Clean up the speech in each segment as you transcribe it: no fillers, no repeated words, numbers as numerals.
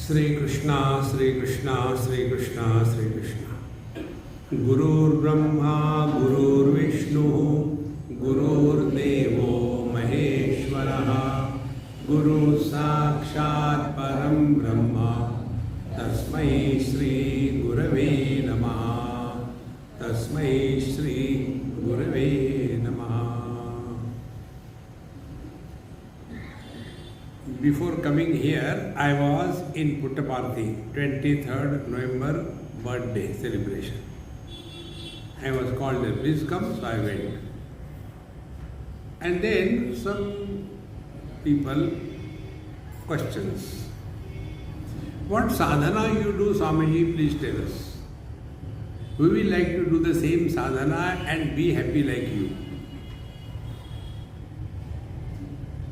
Sri Krishna, Sri Krishna, Sri Krishna, Sri Krishna. Gurur Brahma, Gurur Vishnu, Gurur Devo Maheshwaraha, Guru Sakshat Param Brahma, Tasmai Sri Gurave Namaha, Tasmai Sri Gurave Namaha. Before coming here, I was in Puttaparthi, 23rd November birthday celebration. I was called there, please come, so I went. And then some people questions. What sadhana you do, Swamiji, please tell us. We will like to do the same sadhana and be happy like you.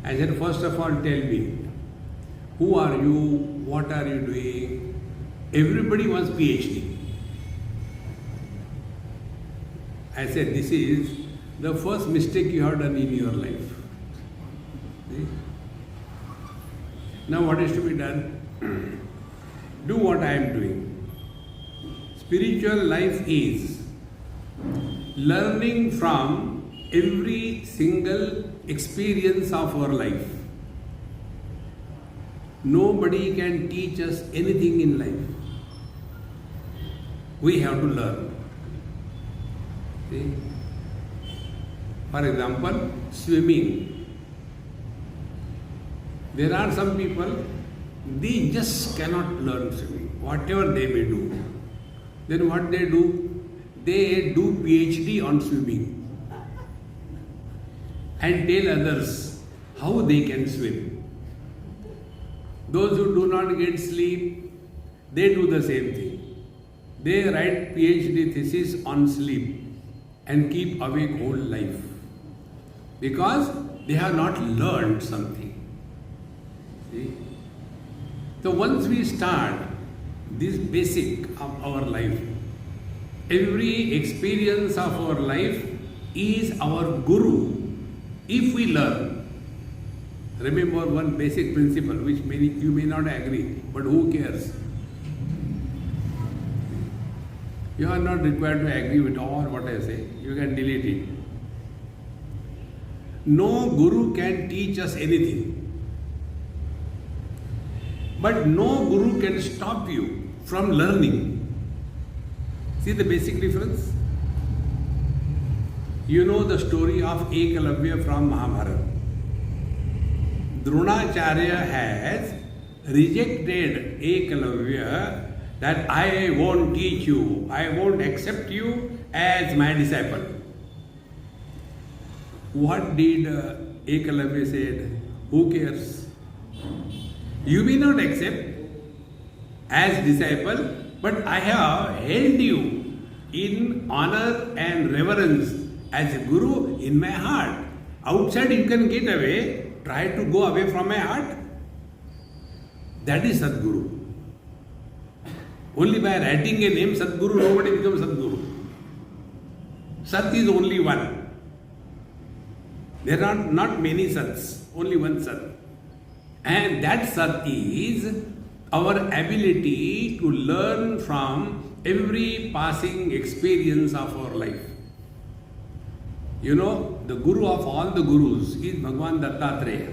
I said, first of all, tell me, who are you, what are you doing? Everybody wants PhD. I said, this is the first mistake you have done in your life. See? Now what is to be done? Do what I am doing. Spiritual life is learning from every single experience of our life. Nobody can teach us anything in life. We have to learn. See? For example, swimming. There are some people, they just cannot learn swimming, whatever they may do. Then what they do? They do PhD on swimming and tell others how they can swim. Those who do not get sleep, they do the same thing. They write PhD thesis on sleep and keep awake whole life because they have not learned something. See? So once we start this basic of our life, every experience of our life is our guru. If we learn, remember one basic principle which you may not agree, but who cares? You are not required to agree with all what I say. You can delete it. No guru can teach us anything. But no guru can stop you from learning. See the basic difference? You know the story of Ekalavya from Mahabharata. Dronacharya has rejected Ekalavya that I won't teach you, I won't accept you as my disciple. What did Ekalavya said? Who cares? You may not accept as disciple, but I have held you in honor and reverence as a guru in my heart. Outside you can get away. Try to go away from my heart. That is Sadguru. Only by writing a name Sadguru, nobody becomes Sadguru. Sat is only one. There are not many Sats, only one Sat. And that Sat is our ability to learn from every passing experience of our life. You know, the guru of all the gurus is Bhagwan Dattatreya.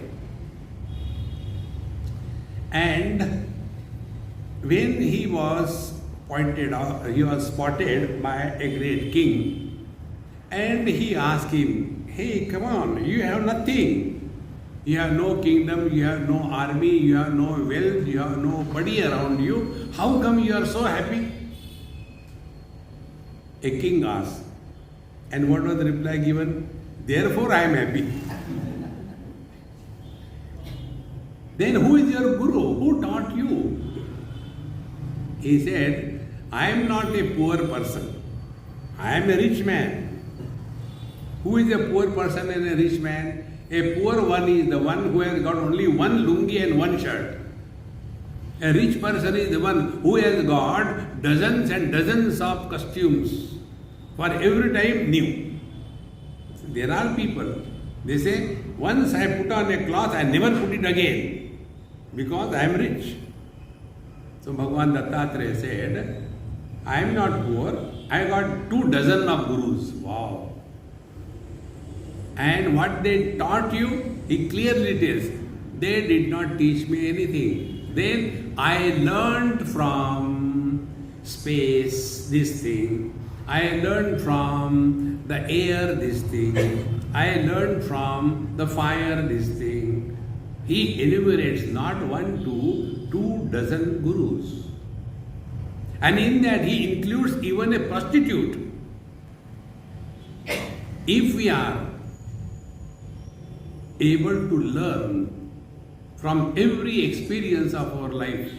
And when he was pointed out, he was spotted by a great king, and he asked him, hey, come on, you have nothing. You have no kingdom, you have no army, you have no wealth, you have nobody around you. How come you are so happy? A king asked. And what was the reply given? Therefore I am happy. Then who is your guru? Who taught you? He said, I am not a poor person. I am a rich man. Who is a poor person and a rich man? A poor one is the one who has got only one lungi and one shirt. A rich person is the one who has got dozens and dozens of costumes for every time new. There are people, they say, once I put on a cloth, I never put it again because I am rich. So Bhagavan Dattatreya said, I am not poor, I got 24 of gurus. Wow. And what they taught you, he clearly tells, they did not teach me anything. Then I learned from space this thing. I learned from the air this thing. I learned from the fire this thing. He enumerates not 1, 2, 24 gurus. And in that he includes even a prostitute. If we are able to learn from every experience of our life,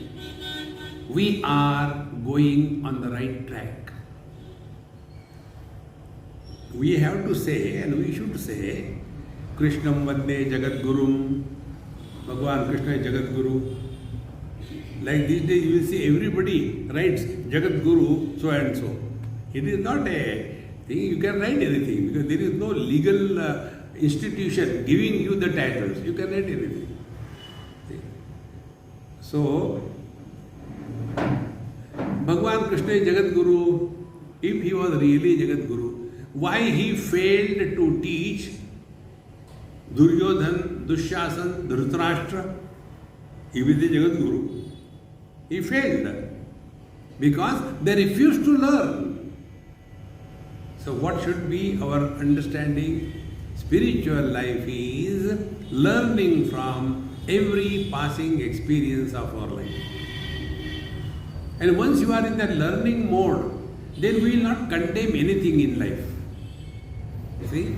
we are going on the right track. We have to say, and we should say, Krishnam Vande Jagat Gurum, Bhagavan Krishna is Jagat Guru. Like these days you will see everybody writes Jagat Guru so and so. It is not a thing, you can write anything because there is no legal institution giving you the titles. You can write anything. See? So, Bhagavan Krishna is Jagat Guru. If he was really Jagat Guru, why he failed to teach Duryodhan, Dushasan, Dhritarashtra? He was the Jagat Guru. He failed because they refused to learn. So what should be our understanding? Spiritual life is learning from every passing experience of our life. And once you are in that learning mode, then we will not condemn anything in life. You see?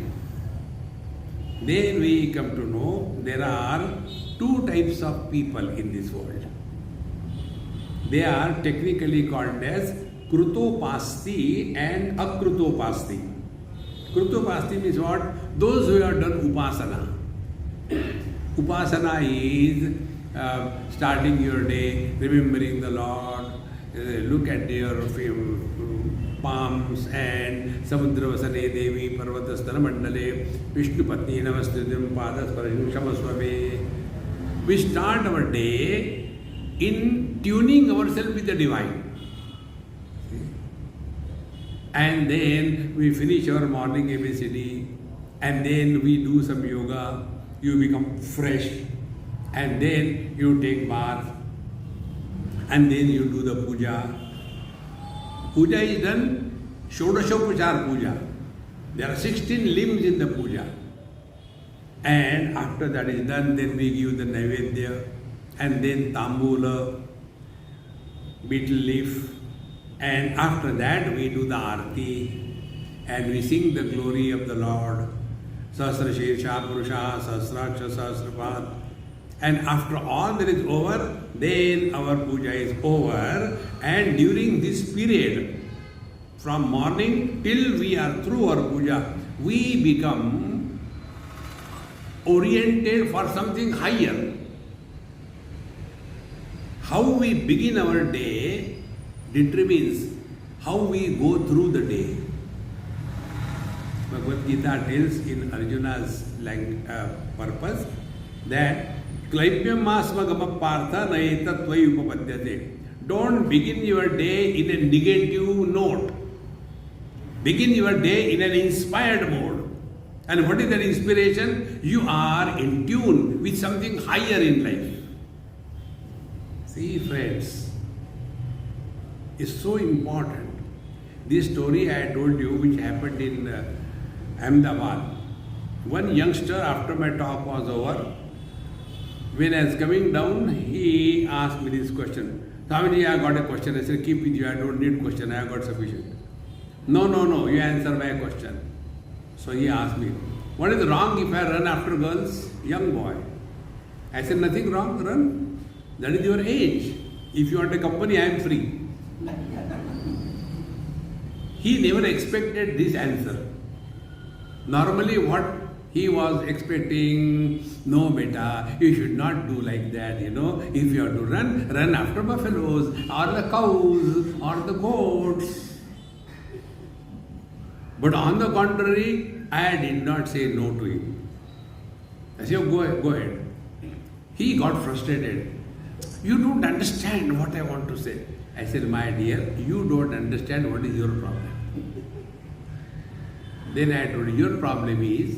Then we come to know there are 2 types of people in this world. They are technically called as Krutopasti and Akrutopasti. Krutopasti means what? Those who have done Upasana. Upasana is starting your day, remembering the Lord, look at your palms and Samudravasane Devi Parvatastana Mandale Vishnu Patni Namastutim Padasparajam Shamaswame. We start our day in tuning ourselves with the divine. And then we finish our morning ABCD, and then we do some yoga, you become fresh, and then you take bath, and then you do the puja. Puja is done, Shodashopachar puja. There are 16 limbs in the puja. And after that is done, then we give the Naivedya, and then Tambula, betel leaf, and after that we do the Aarti, and we sing the glory of the Lord. Sahasra Shirsha Purusha, Sahasraksha, Sahasrapad. And after all that is over, then our puja is over. And during this period, from morning till we are through our puja, we become oriented for something higher. How we begin our day determines how we go through the day. Bhagavad Gita tells in Arjuna's purpose that Klaipyam Masmagama Partha Naeta Tvai Upapadyate. Don't begin your day in a negative note. Begin your day in an inspired mode. And what is that inspiration? You are in tune with something higher in life. See, friends, it's so important. This story I told you, which happened in Ahmedabad. One youngster, after my talk was over, when I was coming down, he asked me this question. Swamiji, I got a question. I said, keep with you, I don't need question, I have got sufficient. No, you answer my question. So he asked me, what is wrong if I run after girls? Young boy. I said, nothing wrong, run. That is your age. If you want a company, I am free. He never expected this answer. Normally what he was expecting, no beta, you should not do like that, you know. If you have to run, run after buffaloes or the cows or the goats. But on the contrary, I did not say no to him. I said, go ahead. He got frustrated. You don't understand what I want to say. I said, my dear, you don't understand what is your problem. Then I told you, your problem is,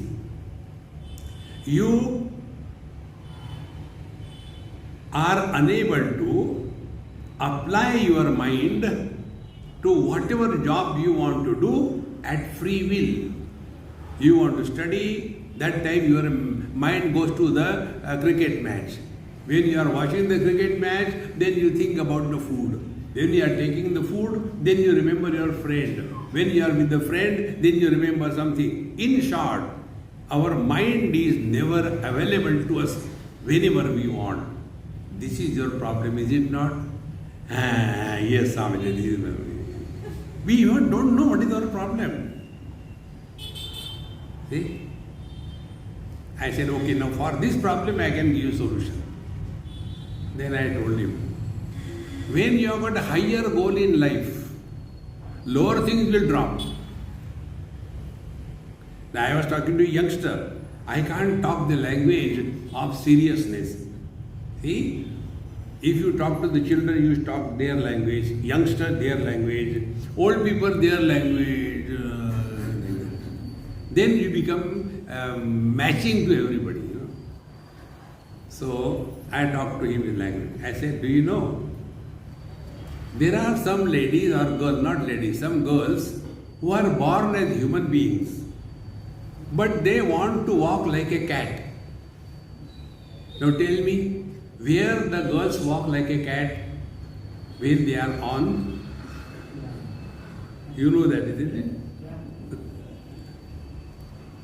you are unable to apply your mind to whatever job you want to do at free will. You want to study, that time your mind goes to the cricket match. When you are watching the cricket match, then you think about the food. When you are taking the food, then you remember your friend. When you are with the friend, then you remember something. In short, our mind is never available to us whenever we want. This is your problem, is it not? Yes, Swamiji, this is my problem. We even don't know what is our problem. See? I said, okay, now for this problem I can give you solution. Then I told him, when you have got a higher goal in life, lower things will drop. Now I was talking to a youngster. I can't talk the language of seriousness. See? If you talk to the children, you talk their language. Youngster, their language. Old people, their language. Then you become matching to everybody. You know? So I talked to him in language. I said, do you know? There are some ladies or girls, not ladies, some girls who are born as human beings, but they want to walk like a cat. Now tell me, where the girls walk like a cat when they are on? You know that, isn't it?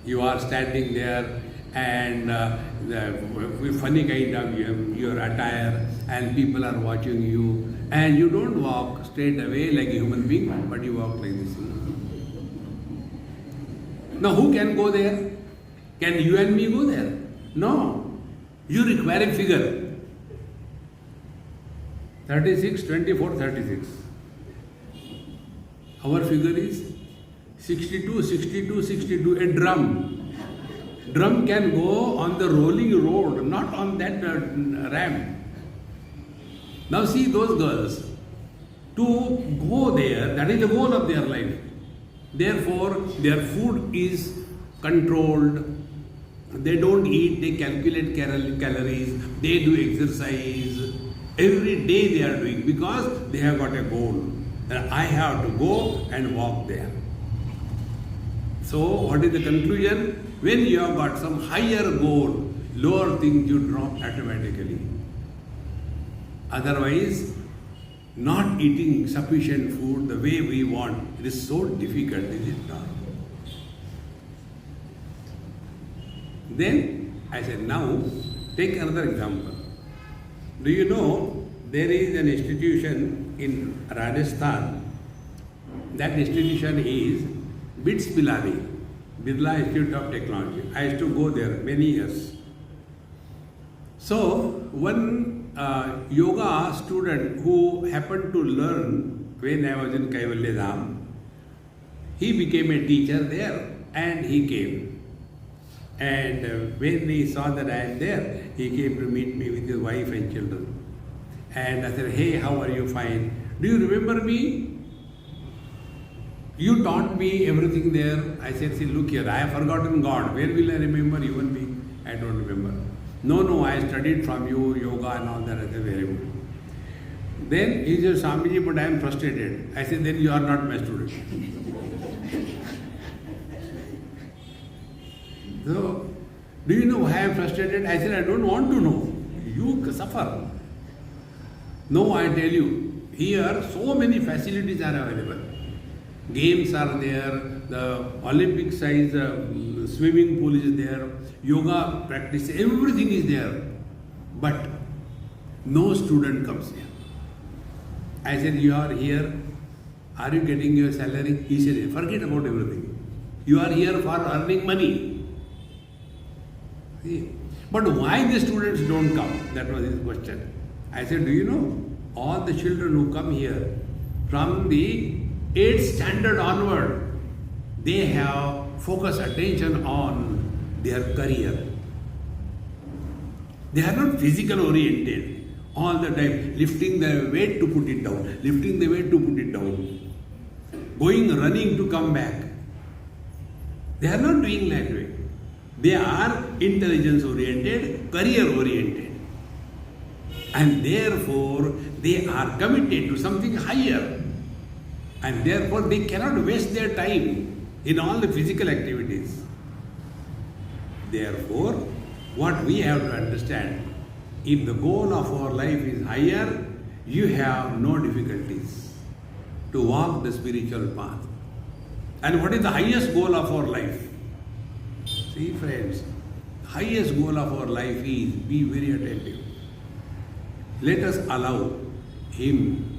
You are standing there and the funny kind of your attire and people are watching you. And you don't walk straight away like a human being, but you walk like this. Now who can go there? Can you and me go there? No. You require a figure. 36, 24, 36. Our figure is 62, 62, 62. A drum. Drum can go on the rolling road, not on that ramp. Now see those girls, to go there, that is the goal of their life. Therefore, their food is controlled. They don't eat, they calculate calories, they do exercise. Every day they are doing because they have got a goal. And I have to go and walk there. So what is the conclusion? When you have got some higher goal, lower things you drop automatically. Otherwise, not eating sufficient food the way we want, it is so difficult, is it not? Then I said, now take another example. Do you know there is an institution in Rajasthan? That institution is BITS Pilani, Birla Institute of Technology. I used to go there many years. So one yoga student who happened to learn when I was in Kaivalya Dham, he became a teacher there and he came. And when he saw that I am there, he came to meet me with his wife and children. And I said, hey, how are you? Fine. Do you remember me? You taught me everything there. I said, see, look here, I have forgotten God. Where will I remember human being? I don't remember. No, I studied from you, yoga and all that. I said, very good. Then he said, Swamiji, but I am frustrated. I said, then you are not my student. So, do you know why I am frustrated? I said, I don't want to know. You suffer. No, I tell you, here so many facilities are available. Games are there, the Olympic size swimming pool is there, yoga practice, everything is there. But no student comes here. I said, you are here, are you getting your salary? He said, forget about everything. You are here for earning money. See? But why the students don't come? That was his question. I said, do you know, all the children who come here, from the 8th standard onward, they have focused attention on their career. They are not physical oriented all the time, lifting the weight to put it down, lifting the weight to put it down, going running to come back. They are not doing that way. They are intelligence oriented, career oriented. And therefore, they are committed to something higher. And therefore, they cannot waste their time in all the physical activities. Therefore, what we have to understand, if the goal of our life is higher, you have no difficulties to walk the spiritual path. And what is the highest goal of our life? See friends, highest goal of our life is be very attentive. Let us allow Him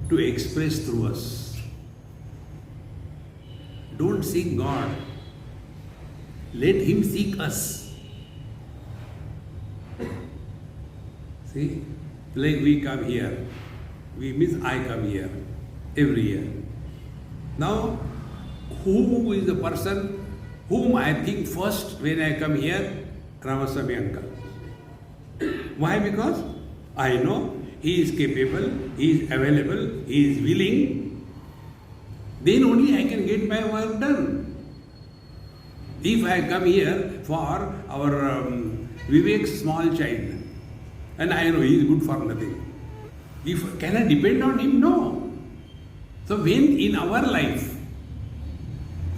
to express through us. Don't seek God. Let Him seek us. See, like we come here, I come here every year. Now, who is the person whom I think first when I come here? Ramaswamy uncle. Why? Because I know he is capable, he is available, he is willing. Then only I can get my work done. If I come here for our Vivek's small child, and I know he is good for nothing, can I depend on him? No. So when in our life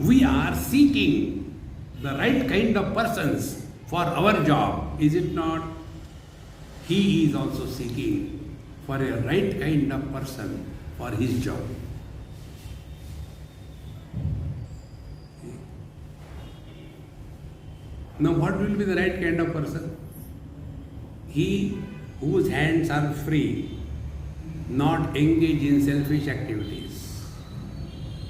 we are seeking the right kind of persons for our job, is it not? He is also seeking for a right kind of person for his job. Now what will be the right kind of person? He whose hands are free, not engage in selfish activities.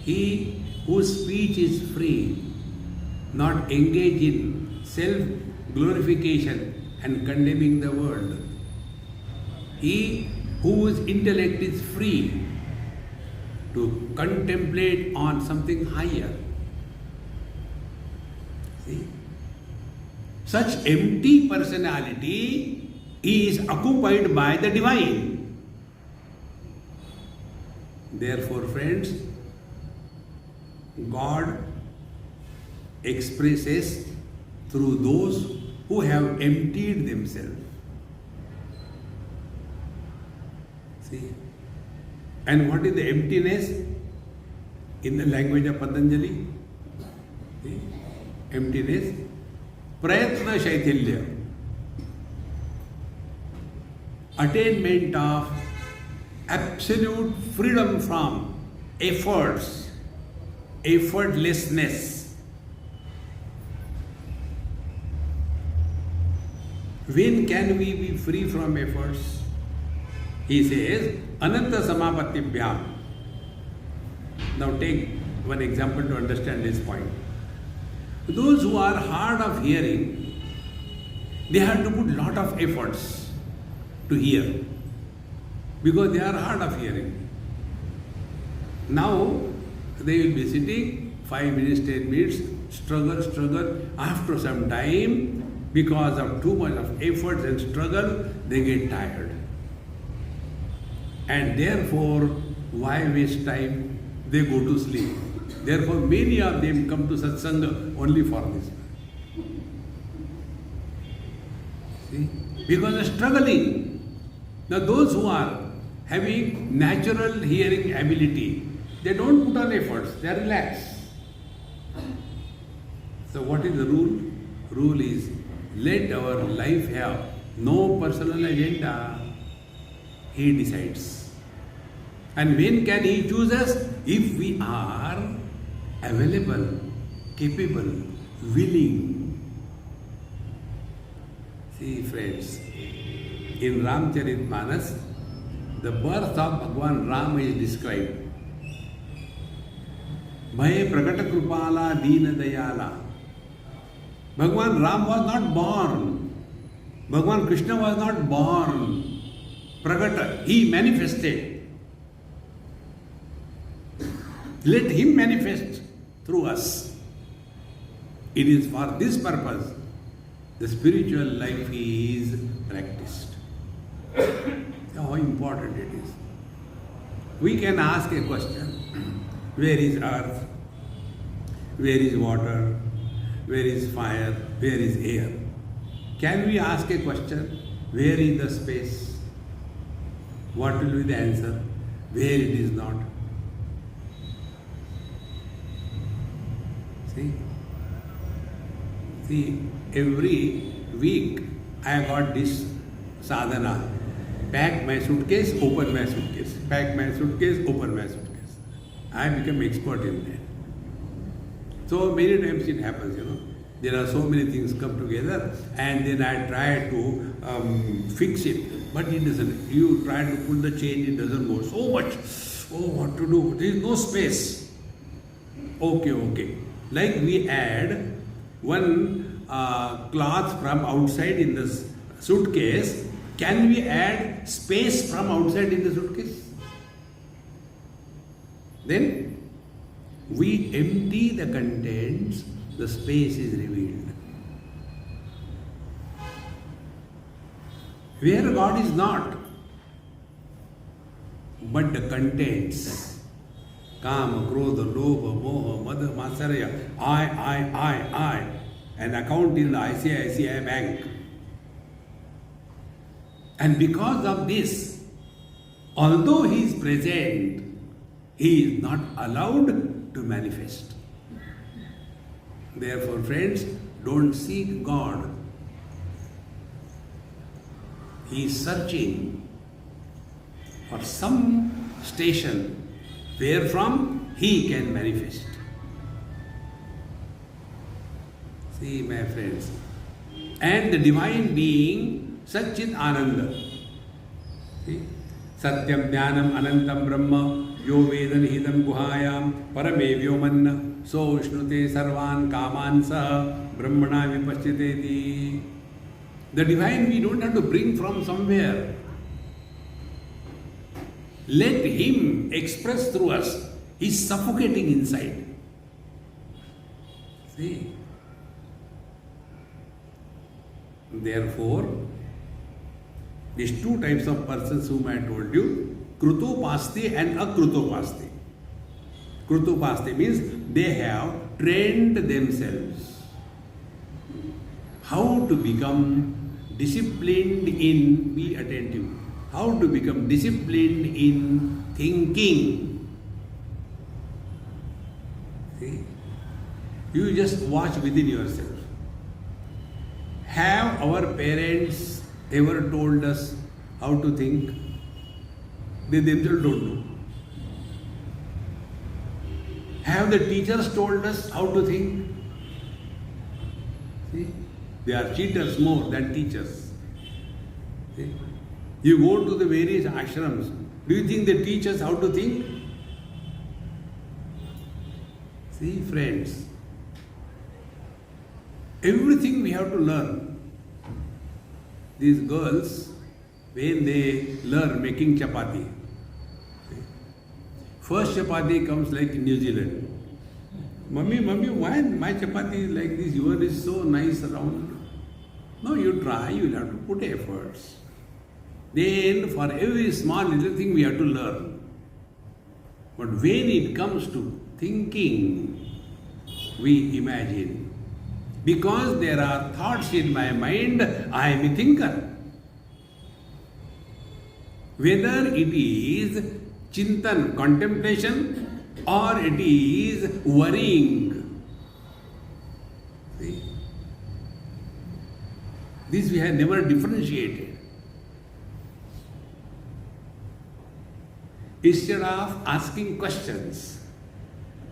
He whose speech is free, not engage in self-glorification and condemning the world. He whose intellect is free to contemplate on something higher. See? Such empty personality is occupied by the divine. Therefore, friends, God expresses through those who have emptied themselves. See? And what is the emptiness in the language of Patanjali? See? Emptiness. Prayatna Shaithilya. Attainment of absolute freedom from efforts, effortlessness. When can we be free from efforts? He says, Ananta Samapatibhyam. Now take one example to understand this point. Those who are hard of hearing, they have to put lot of efforts to hear because they are hard of hearing. Now they will be sitting 5 minutes, 10 minutes, struggle. After some time, because of too much of efforts and struggle, they get tired. And therefore, why waste time? They go to sleep. Therefore, many of them come to satsanga only for this. See? Because they are struggling. Now, those who are having natural hearing ability, they don't put on efforts, they are relaxed. So, what is the rule? Rule is, let our life have no personal agenda. He decides. And when can He choose us? If we are available, capable, willing. See friends, in Ramcharitmanas, the birth of Bhagwan Ram is described. Bhaye Prakata Krupala Deena Dayala. Bhagwan Ram was not born. Bhagwan Krishna was not born. Prakata, he manifested. Let him manifest through us. It is for this purpose the spiritual life is practiced. How important it is. We can ask a question. Where is earth? Where is water? Where is fire? Where is air? Can we ask a question? Where is the space? What will be the answer? Where it is not? See, every week I have got this sadhana. Pack my suitcase, open my suitcase. Pack my suitcase, open my suitcase. I have become expert in that. So many times it happens, There are so many things come together and then I try to fix it. But it doesn't. You try to pull the chain, it doesn't go. So much. Oh, what to do? There is no space. Okay. Like we add one cloth from outside in the suitcase, can we add space from outside in the suitcase? Then we empty the contents, the space is revealed. Where God is not, but the contents, Kama, Krodha, Lobha, Moha, Mada, Matsarya, I, an account in the ICICI Bank. And because of this, although he is present, he is not allowed to manifest. Therefore, friends, don't seek God. He is searching for some station wherefrom he can manifest. See, my friends. And the divine being, Satchit Ananda. See? Satyam Jnanam Anantam Brahma Yo Vedanihidam Guhayam Parame Vyomanna So Ushnute Sarvan Kamansa Brahmana Vipashyateti. The divine we don't have to bring from somewhere. Let him express through us. He's suffocating inside. See? Therefore, these two types of persons whom I told you, Krutopasti and Akrutopasti. Krutopasti means they have trained themselves how to become disciplined in, be attentive, how to become disciplined in thinking. See? You just watch within yourself. Have our parents ever told us how to think? They themselves don't know. Have the teachers told us how to think? See? They are cheaters more than teachers. See? You go to the various ashrams. Do you think they teach us how to think? See, friends, everything we have to learn. These girls, when they learn making chapati, first chapati comes like in New Zealand. Mummy, why my chapati is like this? Yours is so nice round. No, you try, you will have to put efforts. Then for every small little thing we have to learn. But when it comes to thinking, we imagine. Because there are thoughts in my mind, I am a thinker. Whether it is chintan, contemplation, or it is worrying. See? This we have never differentiated. Instead of asking questions,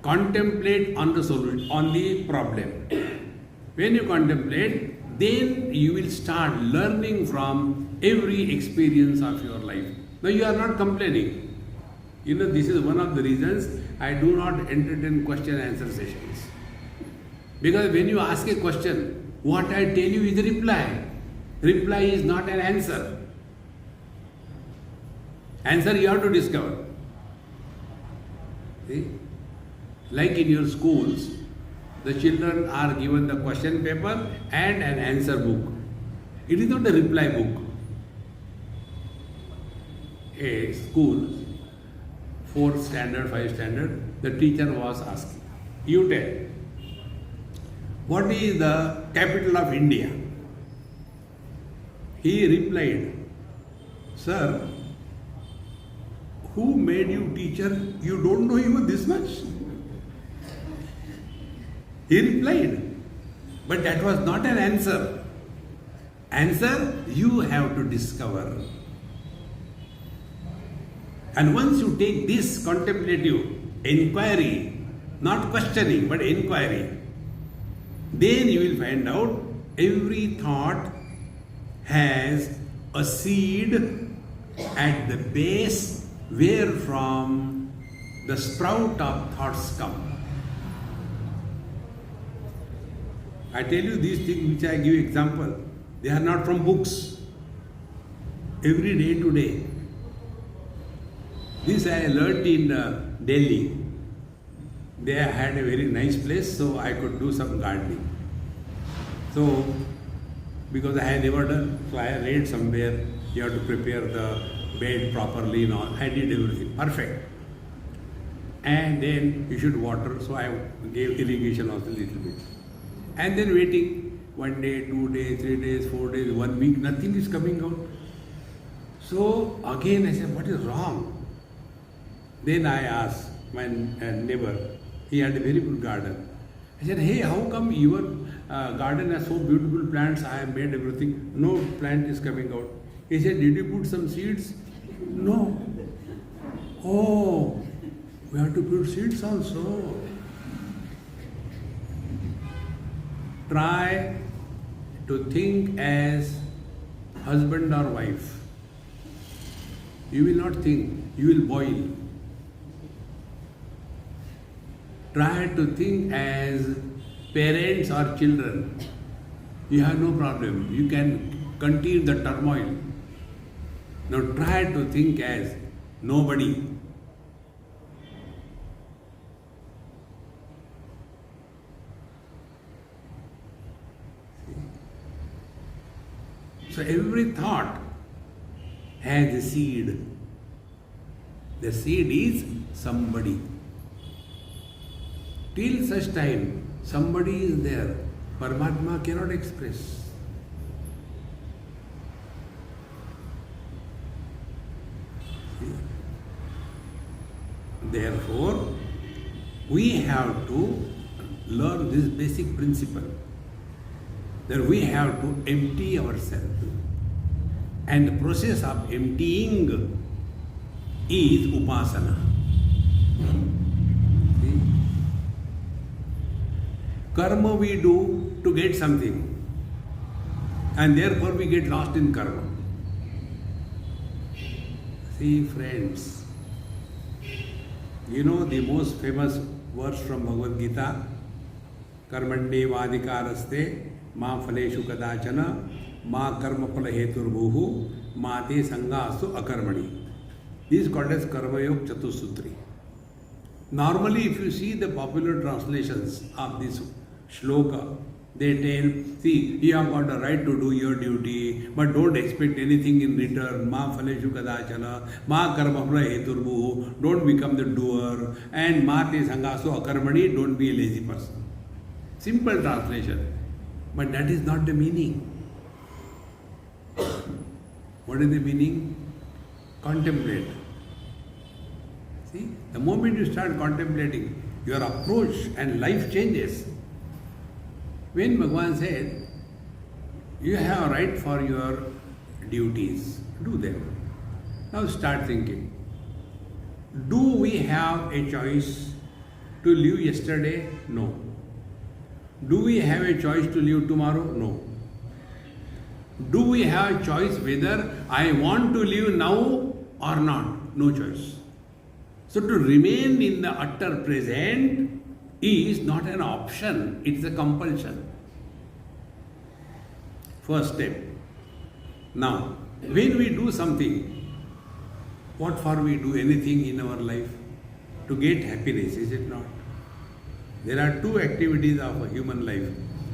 contemplate on the solution, on the problem. When you contemplate, then you will start learning from every experience of your life. Now you are not complaining. You know, this is one of the reasons I do not entertain question and answer sessions. Because when you ask a question, what I tell you is the reply. Reply is not an answer. Answer you have to discover. See? Like in your schools, the children are given the question paper and an answer book. It is not a reply book. A school, 4th standard, 5th standard, the teacher was asking, you tell, what is the capital of India? He replied, sir, who made you teacher? You don't know even this much? He replied, but that was not an answer. Answer you have to discover. And once you take this contemplative inquiry, not questioning but inquiry, then you will find out every thought has a seed at the base where from the sprout of thoughts come. I tell you these things which I give example, they are not from books. Every day to day. This I learnt in Delhi. They had a very nice place, so I could do some gardening. So, because I had never done, so I read somewhere, you have to prepare the bed properly and all. I did everything, perfect. And then you should water, so I gave irrigation also a little bit. And then waiting, 1 day, 2 days, 3 days, 4 days, 1 week, nothing is coming out. So again I said, what is wrong? Then I asked my neighbor, he had a very good garden. I said, hey, how come your garden has so beautiful plants, I have made everything, no plant is coming out. He said, did you put some seeds? No. Oh, we have to put seeds also. Try to think as husband or wife. You will not think, you will boil. Try to think as parents or children. You have no problem. You can continue the turmoil. Now try to think as nobody. So every thought has a seed. The seed is somebody. Till such time somebody is there, Paramatma cannot express. Therefore, we have to learn this basic principle, that we have to empty ourselves. And the process of emptying is upasana. See? Karma we do to get something, and therefore we get lost in karma. See, friends, you know the most famous verse from Bhagavad Gita, Karmande vadikaraste ma phaleshu kadachana ma karma phala heturbuhu ma te sangasu akarmani. This is called as Karma Yoga Chatusutri. Normally, if you see the popular translations of this shloka, they tell, see, you have got the right to do your duty, but don't expect anything in return. Ma phaleshu kadachana, ma karma phala heturbuhu, don't become the doer, and ma te sangasu akarmani, don't be a lazy person. Simple translation. But that is not the meaning. What is the meaning? Contemplate. See, the moment you start contemplating, your approach and life changes. When Bhagavan said, you have a right for your duties, do them. Now start thinking. Do we have a choice to live yesterday? No. Do we have a choice to live tomorrow? No. Do we have choice whether I want to live now or not? No choice. So to remain in the utter present is not an option, it's a compulsion. First step. Now, when we do something, what for we do anything in our life? To get happiness, is it not? There are two activities of a human life.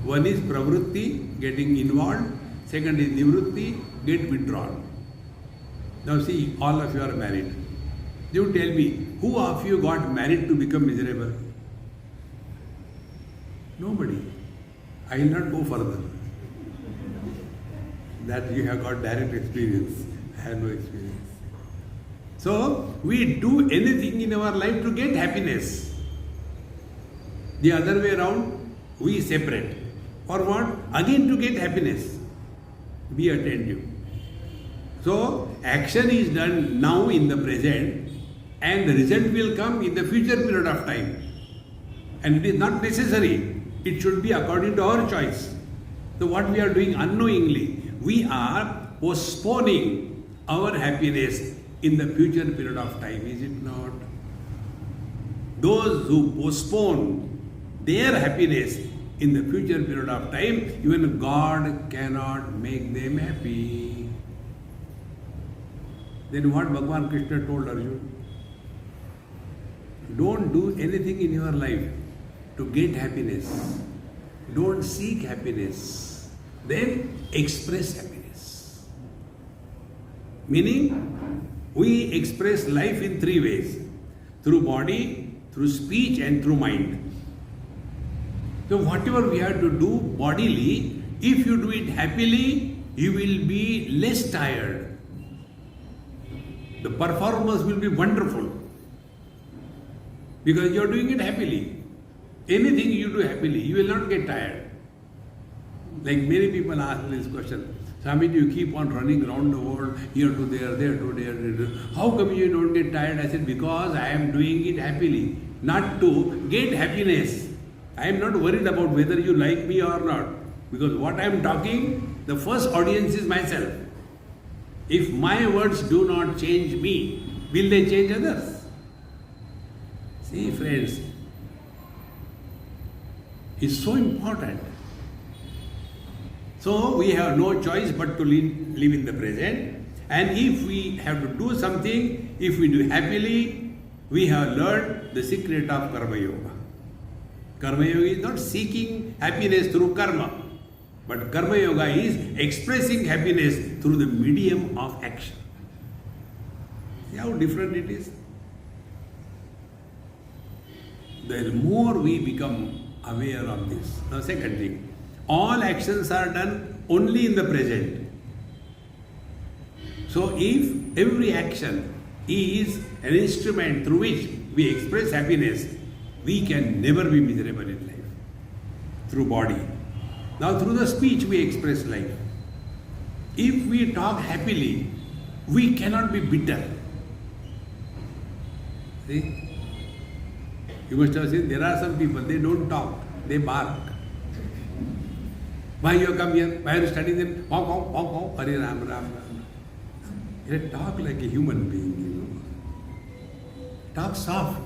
One is pravrutti, getting involved. Second is nivrutti, get withdrawn. Now see, all of you are married. You tell me, who of you got married to become miserable? Nobody. I will not go further. That you have got direct experience. I have no experience. So, we do anything in our life to get happiness. The other way around, we separate. For what? Again to get happiness. Be attentive. So, action is done now in the present and the result will come in the future period of time. And it is not necessary. It should be according to our choice. So, what we are doing unknowingly, we are postponing our happiness in the future period of time, is it not? Those who postpone their happiness in the future period of time, even God cannot make them happy. Then what Bhagavan Krishna told Arjuna? Don't do anything in your life to get happiness. Don't seek happiness. Then express happiness. Meaning, we express life in three ways. Through body, through speech and through mind. So whatever we have to do bodily, if you do it happily, you will be less tired. The performance will be wonderful. Because you are doing it happily. Anything you do happily, you will not get tired. Like many people ask me this question. Swamiji, you keep on running around the world, here to there, there to there. How come you don't get tired? I said, because I am doing it happily, not to get happiness. I am not worried about whether you like me or not. Because what I am talking, the first audience is myself. If my words do not change me, will they change others? See, friends, it's so important. So we have no choice but to live in the present. And if we have to do something, if we do happily, we have learned the secret of Karma Yoga. Karma Yoga is not seeking happiness through karma, but Karma Yoga is expressing happiness through the medium of action. See how different it is? The more we become aware of this. Now, second thing. All actions are done only in the present. So if every action is an instrument through which we express happiness, we can never be miserable in life. Through body. Now through the speech we express life. If we talk happily, we cannot be bitter. See? You must have seen there are some people, they don't talk, they bark. Why you come here? Why are you studying them? Honk, honk, honk, honk. Hare Ram, Ram, Ram. You talk like a human being, you know. Talk soft.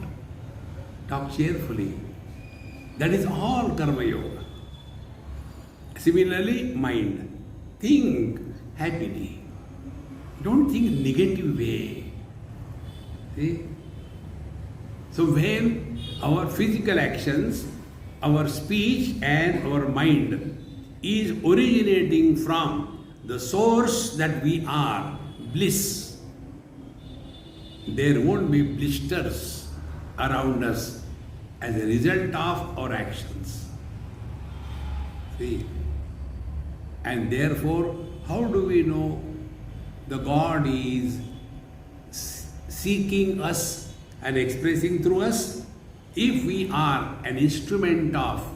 Talk cheerfully. That is all Karma Yoga. Similarly, mind. Think happily. Don't think negative way. See? So when our physical actions, our speech and our mind is originating from the source that we are, bliss, there won't be blisters around us as a result of our actions. See? And therefore, how do we know the God is seeking us and expressing through us? If we are an instrument of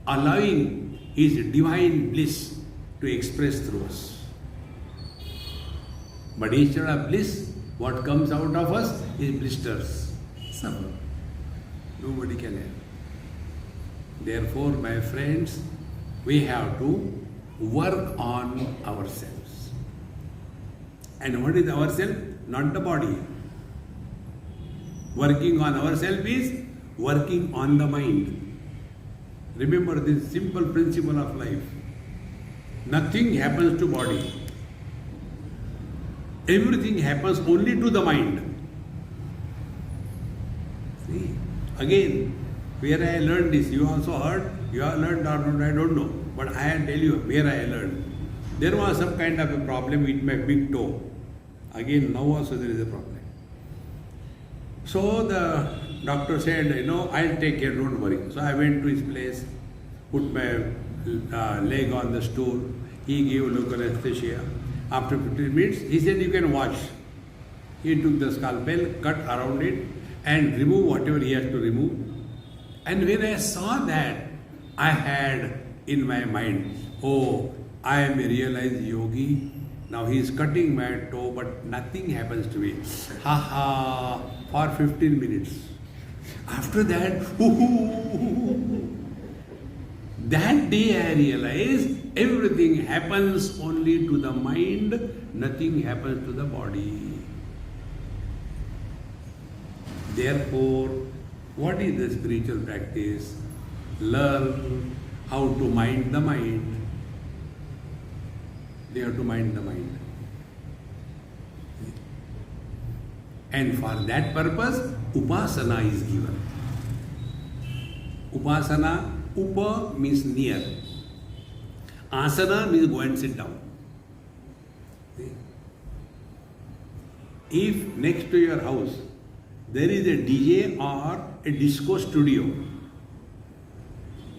allowing His divine bliss to express through us. But instead of bliss, what comes out of us is blisters. Suffer. Nobody can help. Therefore, my friends, we have to work on ourselves. And what is ourself? Not the body. Working on ourselves is working on the mind. Remember this simple principle of life. Nothing happens to body. Everything happens only to the mind. See, again, where I learned this, you also heard, you have learned or not, I don't know. But I will tell you where I learned. There was some kind of a problem with my big toe. Again, now also there is a problem. So the doctor said, I'll take care, don't worry. So I went to his place, put my leg on the stool. He gave local anesthesia. After 15 minutes, he said, you can wash. He took the scalpel, cut around it, and remove whatever he has to remove. And when I saw that, I had in my mind, oh, I am a realized yogi. Now he is cutting my toe, but nothing happens to me. Ha ha, for 15 minutes. After that, that day I realized everything happens only to the mind, nothing happens to the body. Therefore, what is the spiritual practice? Learn how to mind the mind. They have to mind the mind. And for that purpose, upasana is given. Upasana, upa means near. Asana means go and sit down. If next to your house there is a DJ or a disco studio,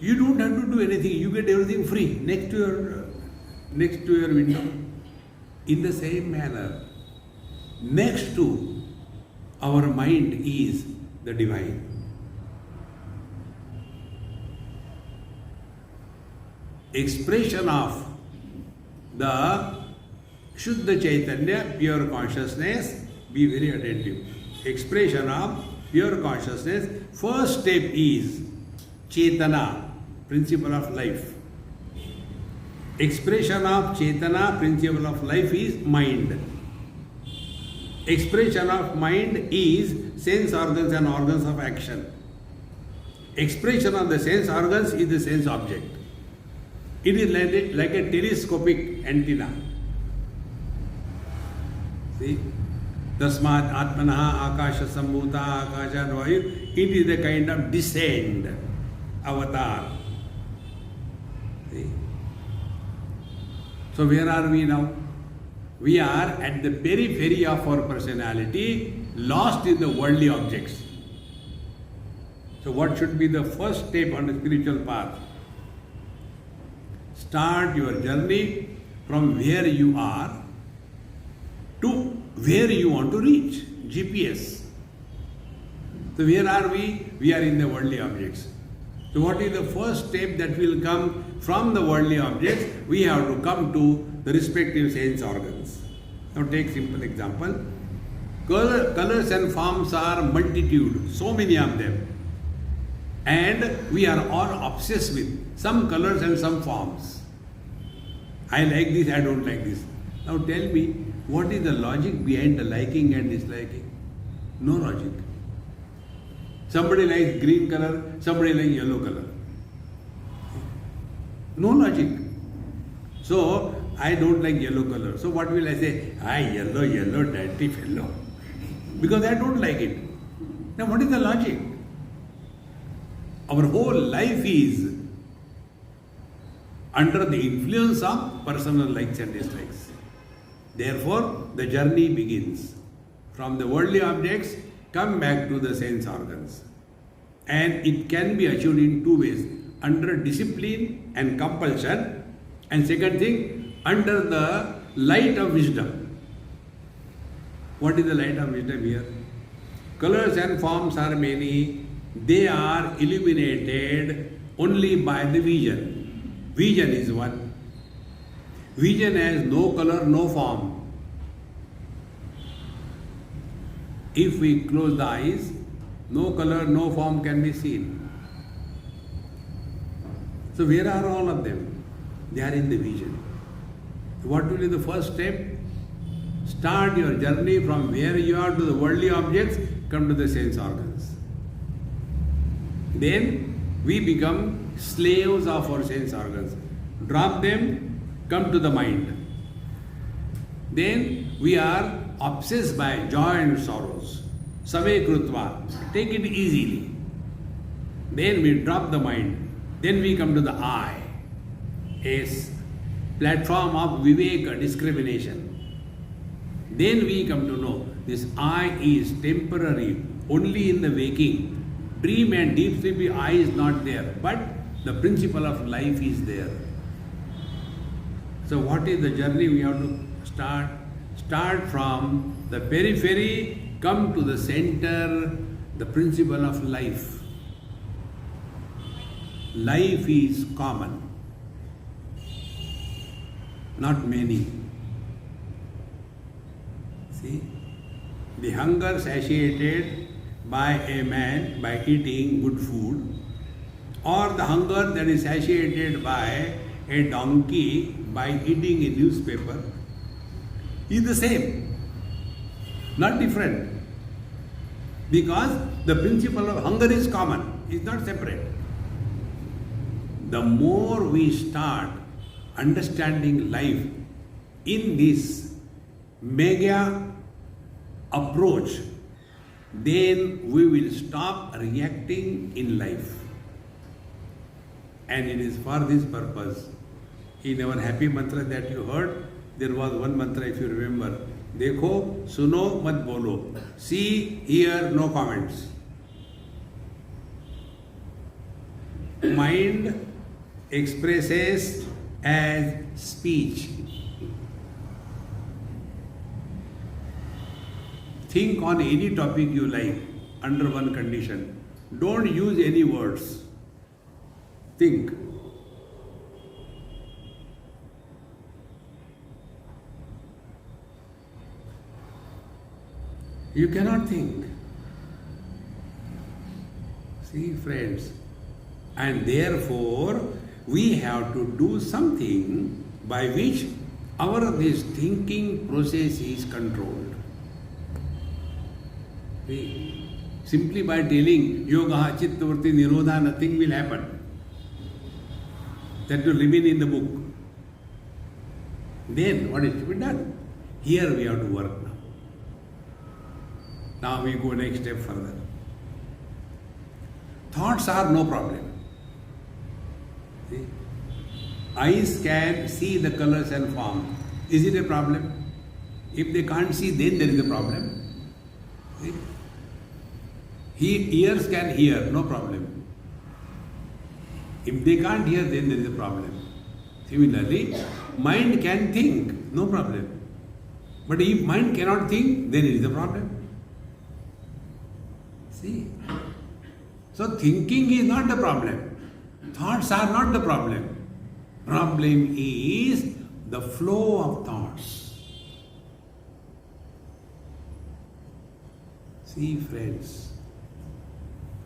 you don't have to do anything. You get everything free next to your window. In the same manner, next to our mind is the divine. Expression of the Shuddha Chaitanya, pure consciousness, be very attentive. Expression of pure consciousness, first step is Chetana, principle of life. Expression of Chetana, principle of life is mind. Expression of mind is sense organs and organs of action. Expression of the sense organs is the sense object. It is like a telescopic antenna. See? Tasmat Atmanaha Akasha Sambhuta Akasha Vayu. It is a kind of descent, avatar. See? So where are we now? We are at the periphery of our personality, lost in the worldly objects. So what should be the first step on the spiritual path? Start your journey from where you are to where you want to reach. GPS. So where are we? We are in the worldly objects. So what is the first step that will come from the worldly objects? We have to come to the respective sense organs. Now take simple example. Colors and forms are multitude, so many of them. And we are all obsessed with some colors and some forms. I like this, I don't like this. Now tell me, what is the logic behind the liking and disliking? No logic. Somebody likes green color, somebody likes yellow color. No logic. So, I don't like yellow color. So what will I say? Yellow, dirty fellow. Because I don't like it. Now what is the logic? Our whole life is under the influence of personal likes and dislikes. Therefore, the journey begins. From the worldly objects, come back to the sense organs. And it can be achieved in two ways. Under discipline and compulsion. And second thing, under the light of wisdom. What is the light of wisdom here? Colors and forms are many. They are illuminated only by the vision. Vision is one. Vision has no color, no form. If we close the eyes, no color, no form can be seen. So where are all of them? They are in the vision. What will be the first step? Start your journey from where you are to the worldly objects, come to the sense organs. Then we become slaves of our sense organs. Drop them, come to the mind. Then we are obsessed by joy and sorrows. Save krutva. Take it easily. Then we drop the mind. Then we come to the I. A platform of viveka, discrimination. Then we come to know this I is temporary, only in the waking. Dream and deep sleep, I is not there, but the principle of life is there. So what is the journey we have to start? Start from the periphery, come to the center, the principle of life. Life is common, not many. See, the hunger satiated by a man by eating good food, or the hunger that is satiated by a donkey by eating a newspaper is the same, not different. Because the principle of hunger is common, is not separate. The more we start understanding life in this mega approach, then we will stop reacting in life. And it is for this purpose. In our happy mantra that you heard, there was one mantra, if you remember. Dekho, suno, mat bolo. See, hear, no comments. Mind expresses as speech. Think on any topic you like under one condition. Don't use any words. Think. You cannot think. See, friends. And therefore, we have to do something by which this thinking process is controlled. Simply by telling yoga, chitta, vritti, nirodha, nothing will happen. That will remain in the book. Then what is to be done? Here we have to work now. Now we go next step further. Thoughts are no problem. See? Eyes can see the colors and form. Is it a problem? If they can't see, then there is a problem. See? Ears can hear, no problem. If they can't hear, then there is a problem. Similarly, mind can think, no problem. But if mind cannot think, then it is a problem. See? So thinking is not the problem. Thoughts are not the problem. Problem is the flow of thoughts. See, friends,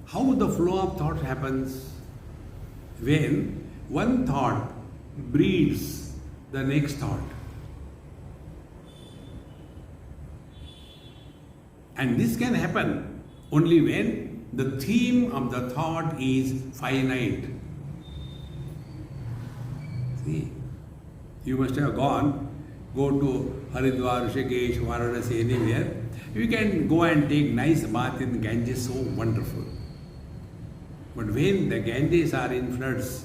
how the flow of thought happens? When one thought breeds the next thought. And this can happen only when the theme of the thought is finite. See, you must have go to Haridwar, Rishikesh, Varanasi, anywhere. You can go and take nice bath in Ganges, so wonderful. But when the Ganges are in floods,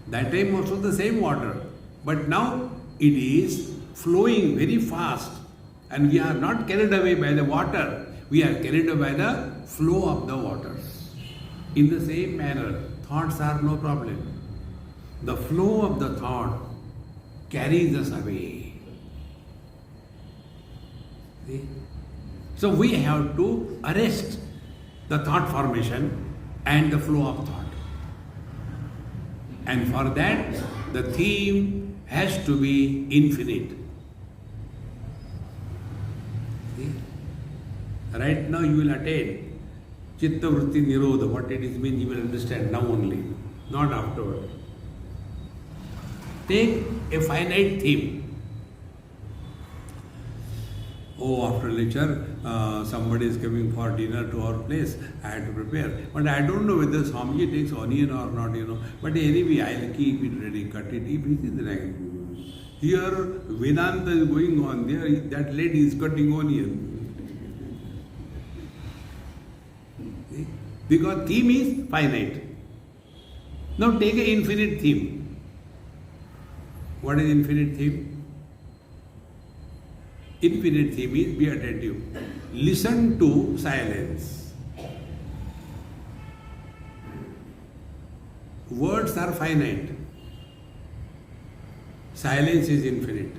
that time also the same water. But now it is flowing very fast and we are not carried away by the water. We are carried away by the flow of the waters. In the same manner, thoughts are no problem. The flow of the thought carries us away. See? So we have to arrest the thought formation and the flow of thought. And for that, the theme has to be infinite. See? Right now you will attain chitta vritti nirodha. What it is mean, you will understand now only, not afterward. Take a finite theme. Oh, after lecture, somebody is coming for dinner to our place. I had to prepare. But I don't know whether Swamiji takes onion or not, But anyway, I'll keep it ready, cut it. If it is right. Here, Vedanta is going on. There, that lady is cutting onion. See? Because theme is finite. Now take an infinite theme. What is infinite theme? Infinite theme is be attentive. Listen to silence. Words are finite. Silence is infinite.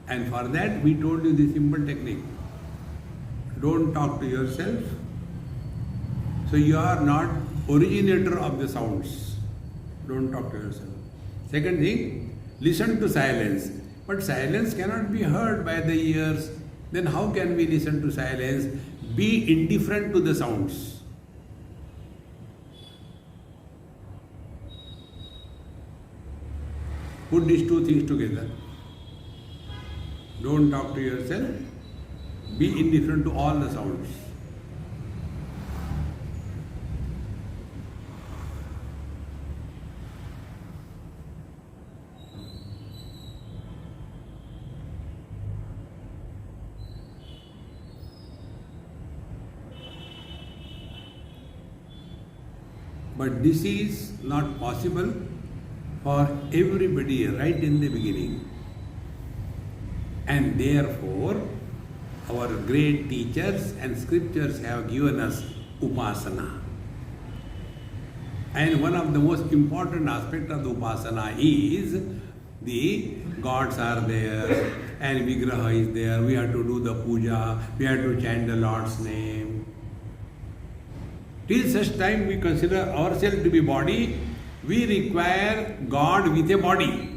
And for that we told you the simple technique. Don't talk to yourself. So you are not originator of the sounds. Don't talk to yourself. Second thing, listen to silence. But silence cannot be heard by the ears. Then how can we listen to silence? Be indifferent to the sounds. Put these two things together. Don't talk to yourself. Be indifferent to all the sounds. But this is not possible for everybody right in the beginning. And therefore, our great teachers and scriptures have given us upasana. And one of the most important aspects of the upasana is the gods are there and Vigraha is there. We have to do the puja, we have to chant the Lord's name. Till such time we consider ourselves to be body, we require God with a body.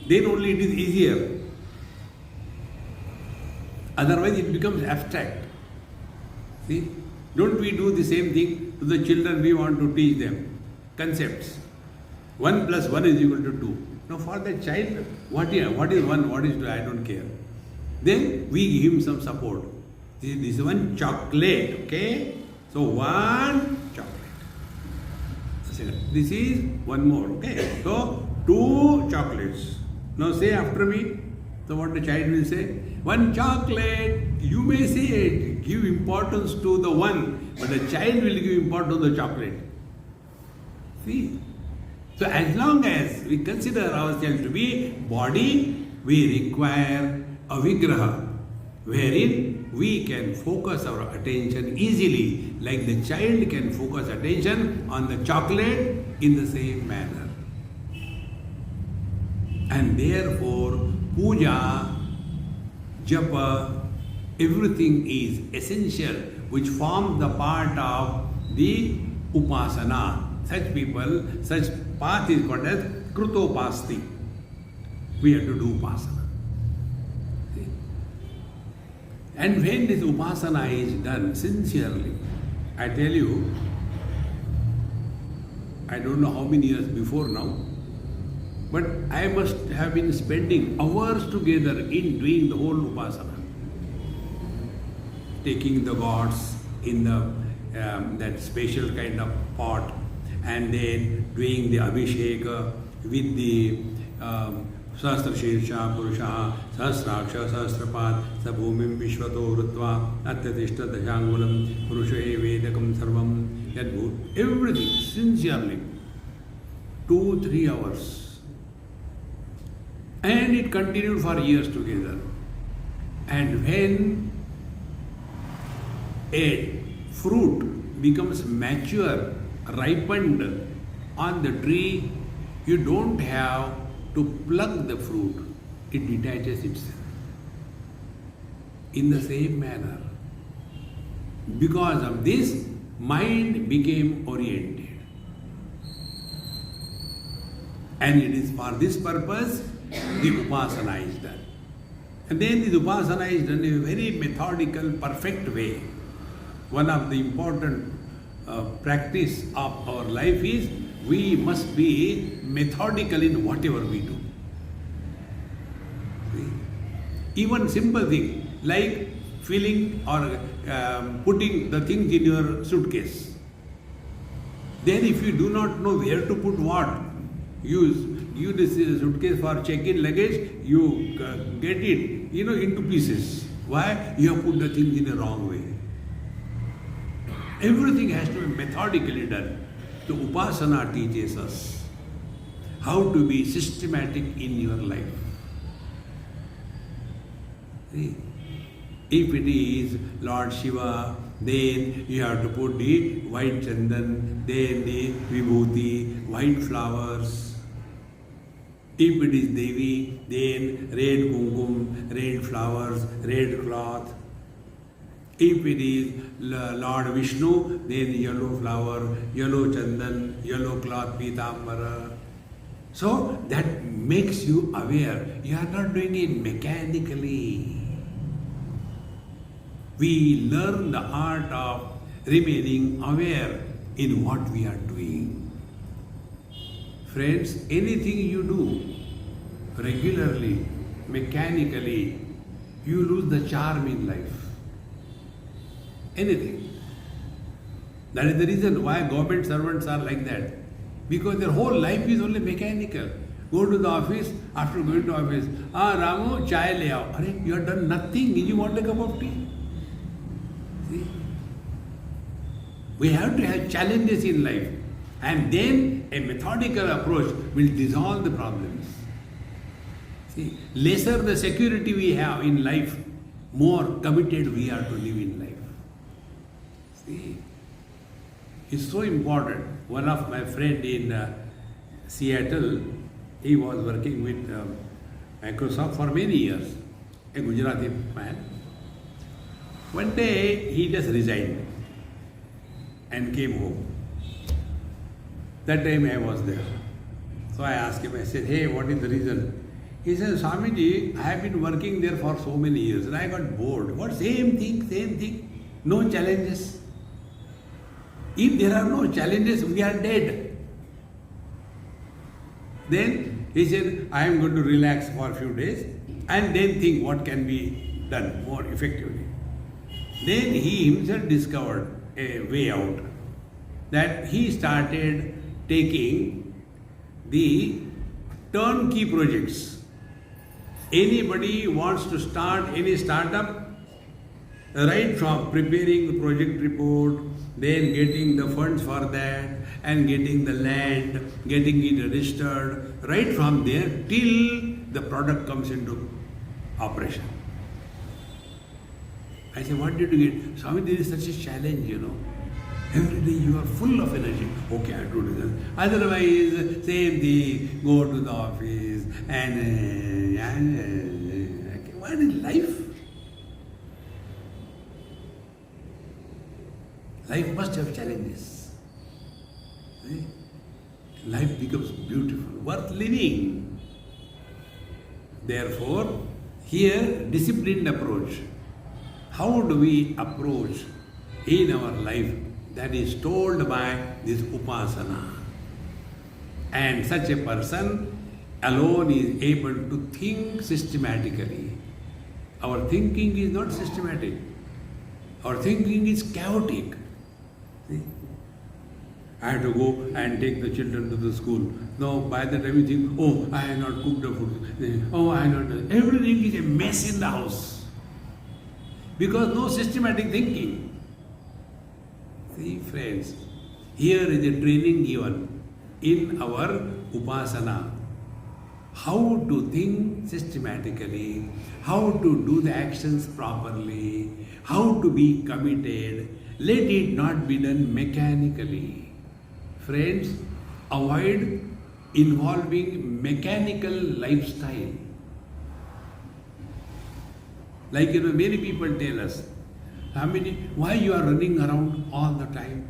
Then only it is easier. Otherwise it becomes abstract. See? Don't we do the same thing to the children we want to teach them? Concepts. 1 plus 1 is equal to 2. Now for the child, what is 1, what is 2, I don't care. Then we give him some support. This is one chocolate, okay? So 1 chocolate. This is one more, okay? So 2 chocolates. Now say after me. So what the child will say? 1 chocolate. You may say it, give importance to the 1, but the child will give importance to the chocolate. See? So as long as we consider ourselves to be body, we require a vigraha, wherein we can focus our attention easily, like the child can focus attention on the chocolate in the same manner. And therefore, puja, japa, everything is essential, which forms the part of the upasana. Such people, such path is called as krutopasti. We have to do upasana. See? And when this upasana is done sincerely, I tell you, I don't know how many years before now, but I must have been spending hours together in doing the whole upasana. Taking the gods in the that special kind of pot, and then doing the abhishek with the Sahasra Shirsha Purusha Sahasraksha Sahasrapad Sabhumim Vishwato Rutva Atyatishta Dashangulam Purushae Vedakam Sarvam Yadbhut. Everything sincerely. 2-3 hours. And it continued for years together. And when a fruit becomes mature, ripened on the tree, you don't have to pluck the fruit, it detaches itself. In the same manner, because of this, mind became oriented. And it is for this purpose the upasana is done. And then the upasana is done in a very methodical, perfect way. one of the important practice of our life is we must be methodical in whatever we do. See? Even simple thing like filling or putting the things in your suitcase. Then if you do not know where to put what, you this suitcase for check-in luggage, you get it, into pieces. Why? You have put the things in the wrong way. Everything has to be methodically done. So Upasana teaches us how to be systematic in your life. See? If it is Lord Shiva, then you have to put the white chandan, then the vibhuti, white flowers. If it is Devi, then red kumkum, red flowers, red cloth. If it is Lord Vishnu, then yellow flower, yellow chandan, yellow cloth, pitambara. So that makes you aware. You are not doing it mechanically. We learn the art of remaining aware in what we are doing. Friends, anything you do regularly, mechanically, you lose the charm in life. Anything. That is the reason why government servants are like that. Because their whole life is only mechanical. Go to the office, after going to office, Ramu, chai le aao. Arey, you have done nothing. You want a cup of tea? See? We have to have challenges in life. And then a methodical approach will dissolve the problems. See, lesser the security we have in life, more committed we are to live in life. See, it's so important. One of my friend in Seattle, he was working with Microsoft for many years, a Gujarati man. One day he just resigned and came home. That time I was there. So I asked him, I said, hey, what is the reason? He said, Swamiji, I have been working there for so many years and I got bored. What? Same thing, no challenges. If there are no challenges, we are dead. Then he said, I am going to relax for a few days and then think what can be done more effectively. Then he himself discovered a way out. That he started taking the turnkey projects. Anybody wants to start any startup, right from preparing the project report, then getting the funds for that, and getting the land, getting it registered, right from there till the product comes into operation. I say, what did you get? Swami, there is such a challenge, Every day you are full of energy. Okay, I do this. Otherwise, same thing, go to the office and what is life? Life must have challenges. Life becomes beautiful, worth living. Therefore, here, disciplined approach. How do we approach in our life? That is told by this upasana. And such a person alone is able to think systematically. Our thinking is not systematic. Our thinking is chaotic. See? I have to go and take the children to the school. No, by the time you think, oh, I have not cooked the food. Oh, I have not done. Everything is a mess in the house. Because no systematic thinking. See, friends, here is a training given in our upasana. How to think systematically, how to do the actions properly, how to be committed. Let it not be done mechanically. Friends, avoid involving mechanical lifestyle. Like many people tell us, why you are running around all the time?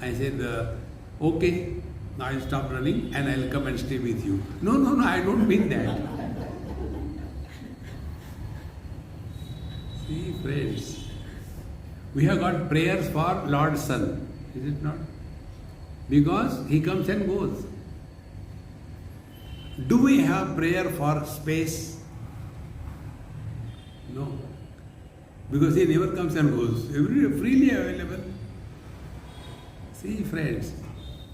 I said, okay, now I'll stop running and I'll come and stay with you. No, I don't mean that. See, friends, We have got prayers for Lord's Son, is it not? Because he comes and goes. Do we have prayer for space? No. Because he never comes and goes. Freely available. See, friends.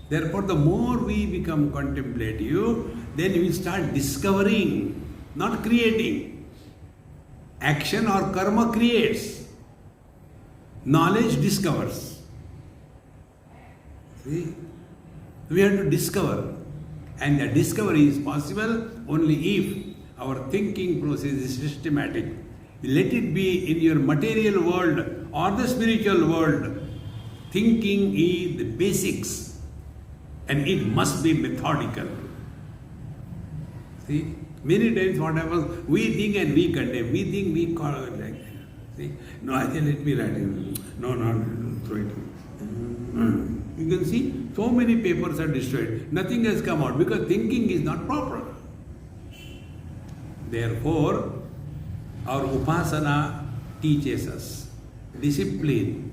Therefore, the more we become contemplative, then we start discovering, not creating. Action or karma creates. Knowledge discovers. See? We have to discover. And the discovery is possible only if our thinking process is systematic. Let it be in your material world or the spiritual world. Thinking is the basics and it must be methodical. See, many times what happens, we think and we condemn. We think we call it like that. See, no, I say let me write it. No, throw it. You can see so many papers are destroyed. Nothing has come out because thinking is not proper. Therefore, our upasana teaches us discipline.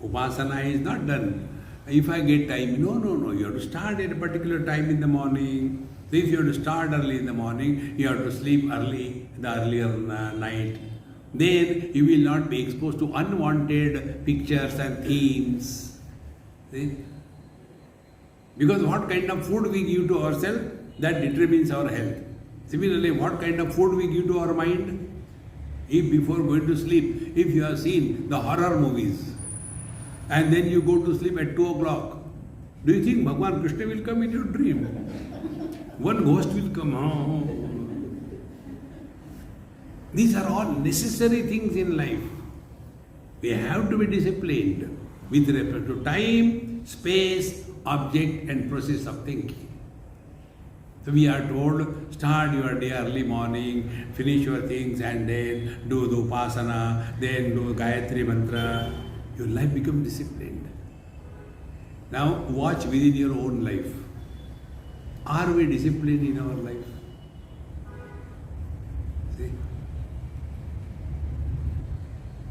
Upasana is not done. If I get time, no. You have to start at a particular time in the morning. So if you have to start early in the morning, you have to sleep early, the earlier night. Then you will not be exposed to unwanted pictures and themes. See? Because what kind of food we give to ourselves, that determines our health. Similarly, what kind of food we give to our mind? If before going to sleep, if you have seen the horror movies, and then you go to sleep at 2 o'clock, do you think Bhagwan Krishna will come in your dream? One ghost will come. Oh. These are all necessary things in life. We have to be disciplined with respect to time, space, object and process of thinking. So we are told, start your day early morning, finish your things and then do the upasana, then do Gayatri mantra. Your life becomes disciplined. Now watch within your own life. Are we disciplined in our life? See?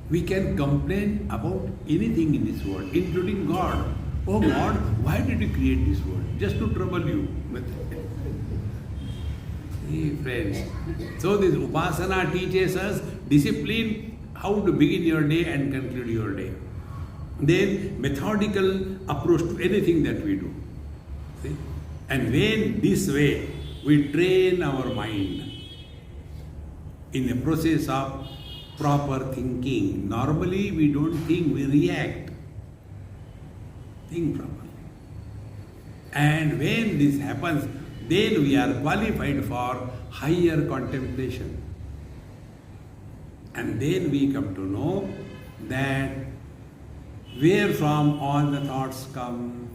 We can complain about anything in this world, including God. Oh God, why did you create this world? Just to trouble you. See, friends. So this upasana teaches us discipline, how to begin your day and conclude your day. Then methodical approach to anything that we do. See? And when this way we train our mind in the process of proper thinking. Normally we don't think, we react. Think properly. And when this happens, then we are qualified for higher contemplation. And then we come to know that where from all the thoughts come.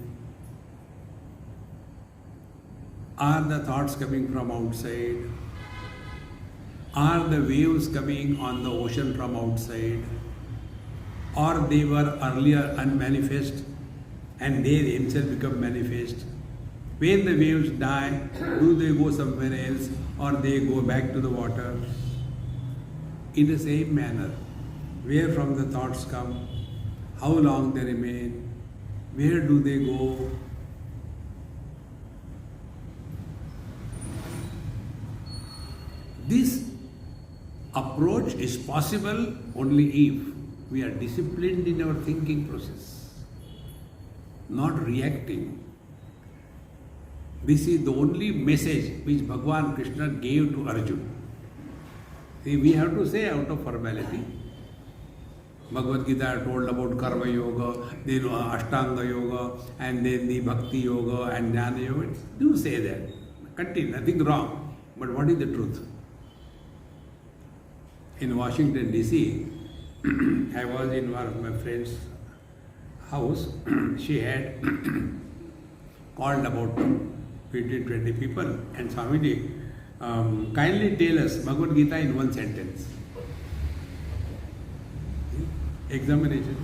Are the thoughts coming from outside? Are the waves coming on the ocean from outside? Or they were earlier unmanifest and they themselves become manifest? When the waves die, do they go somewhere else or they go back to the water? In the same manner, where from the thoughts come, how long they remain, where do they go? This approach is possible only if we are disciplined in our thinking process, not reacting. This is the only message which Bhagwan Krishna gave to Arjuna. See, we have to say out of formality. Bhagavad Gita told about Karma Yoga, then Ashtanga Yoga, and then the Bhakti Yoga and Jnana Yoga. Do say that. Continue, nothing wrong. But what is the truth? In Washington DC, I was in one of my friend's house. She had called about 15-20 people, and Swamiji, kindly tell us Bhagavad Gita in one sentence. Examination.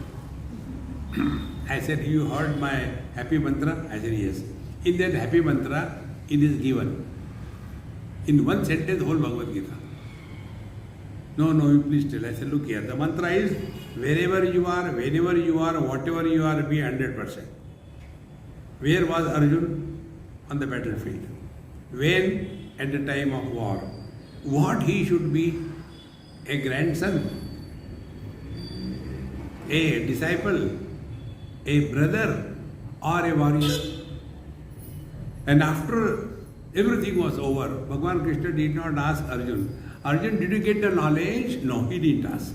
I said, you heard my happy mantra? I said, yes. In that happy mantra, it is given. In one sentence, whole Bhagavad Gita. No, you please tell. I said, look here, the mantra is, Wherever you are, whenever you are, whatever you are, be 100%. Where was Arjun? On the battlefield. When? At the time of war. What he should be? A grandson, a disciple, a brother, or a warrior. And after everything was over, Bhagavan Krishna did not ask Arjun, Arjun, did you get the knowledge? No, he didn't ask.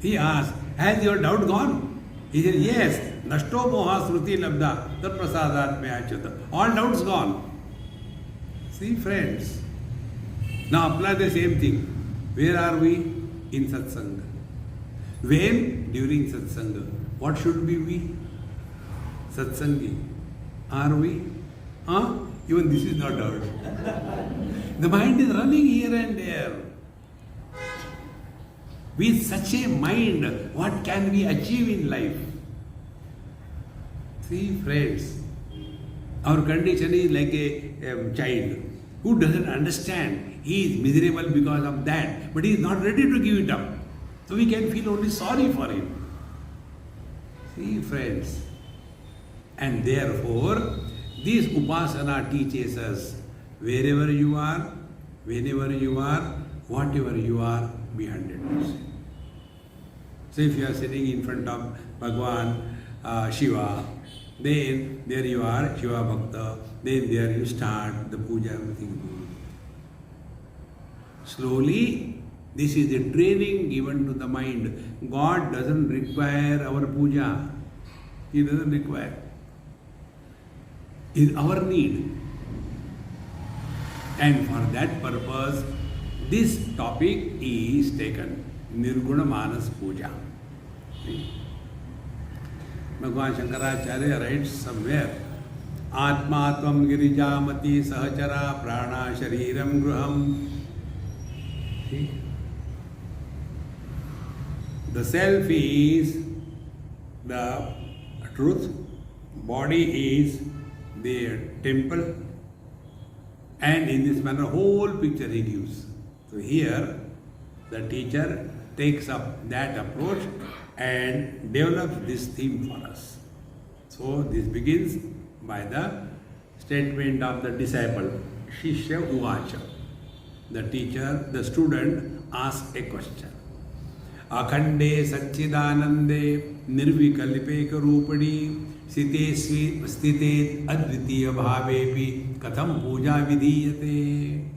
He asked, has your doubt gone? He said, yes. Nashto moha sruti labda tat prasadat me achyata. All doubts gone. See, friends. Now apply the same thing. Where are we? In satsanga. When? During satsanga. What should be we? Satsangi. Are we? Even this is not doubt. The mind is running here and there. With such a mind, what can we achieve in life? See, friends, our condition is like a child who doesn't understand. He is miserable because of that, but he is not ready to give it up. So we can feel only sorry for him. See, friends. And therefore, this Upasana teaches us, wherever you are, whenever you are, whatever you are, be 100%. So if you are sitting in front of Bhagwan, Shiva, then there you are, Shiva Bhakta, then there you start the puja, everything. Slowly, this is a training given to the mind. God doesn't require our puja. He doesn't require. It's our need. And for that purpose, this topic is taken. Nirguna Manas Puja. Bhagavan Shankaracharya writes somewhere, Atma Tvam Girijamati Sahachara Prana Shariram Gruham. The self is the truth, body is the temple, and in this manner whole picture he gives. So here the teacher takes up that approach and develops this theme for us. So this begins by the statement of the disciple, Shishya Uvacha. The teacher, the student asks a question. Akhande Satchidanande Nirvikalpeka Rupadi Stite Advitiya Bhavepi Katham Puja Vidhiyate.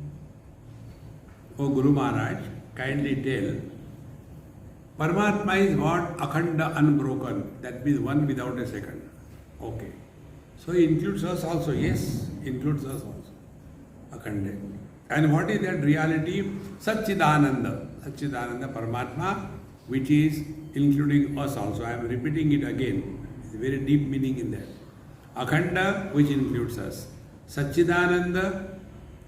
O Guru Maharaj, kindly tell, Paramatma is what? Akhanda, unbroken. That means one without a second. Okay. So he includes us also. Yes, includes us also. Akhanda. And what is that reality? Satchidananda. Satchidananda Paramatma, which is including us also. I am repeating it again. It's a very deep meaning in that. Akhanda, which includes us. Satchidananda,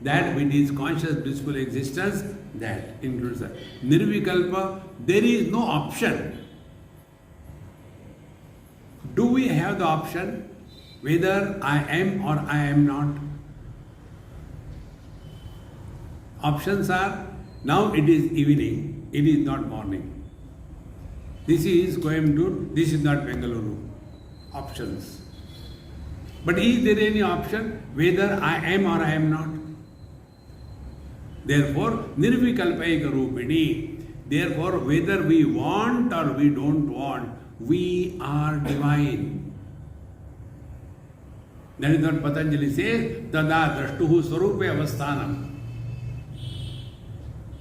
that which is conscious, blissful existence, that includes us. Nirvikalpa, there is no option. Do we have the option whether I am or I am not? Options are, now it is evening, it is not morning. This is Coimbatore, this is not Bengaluru. Options. But is there any option whether I am or I am not? Therefore, Nirvikalpaika Rupini. Therefore, whether we want or we don't want, we are divine. That is what Patanjali says, Tada Drashtuhu Swarupe Avasthanam.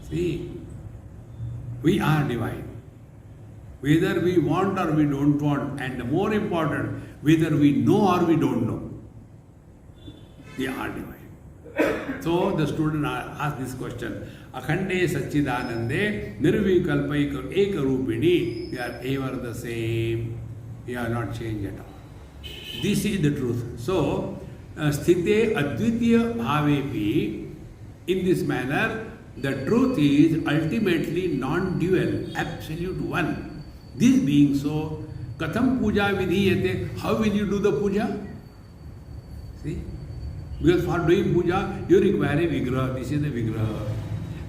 See, we are divine. Whether we want or we don't want, and more important, whether we know or we don't know, we are divine. So the student asked this question, Akhande Satchidanande Nirvikalpaika Ekarupini, we are ever the same, we are not changed at all. This is the truth. So, Sthite Advitiya Bhavepi, in this manner, the truth is ultimately non-dual, absolute one. This being so, Katham Puja Vidhiyate, how will you do the puja? See? Because for doing puja, you require a vigraha. This is a vigraha.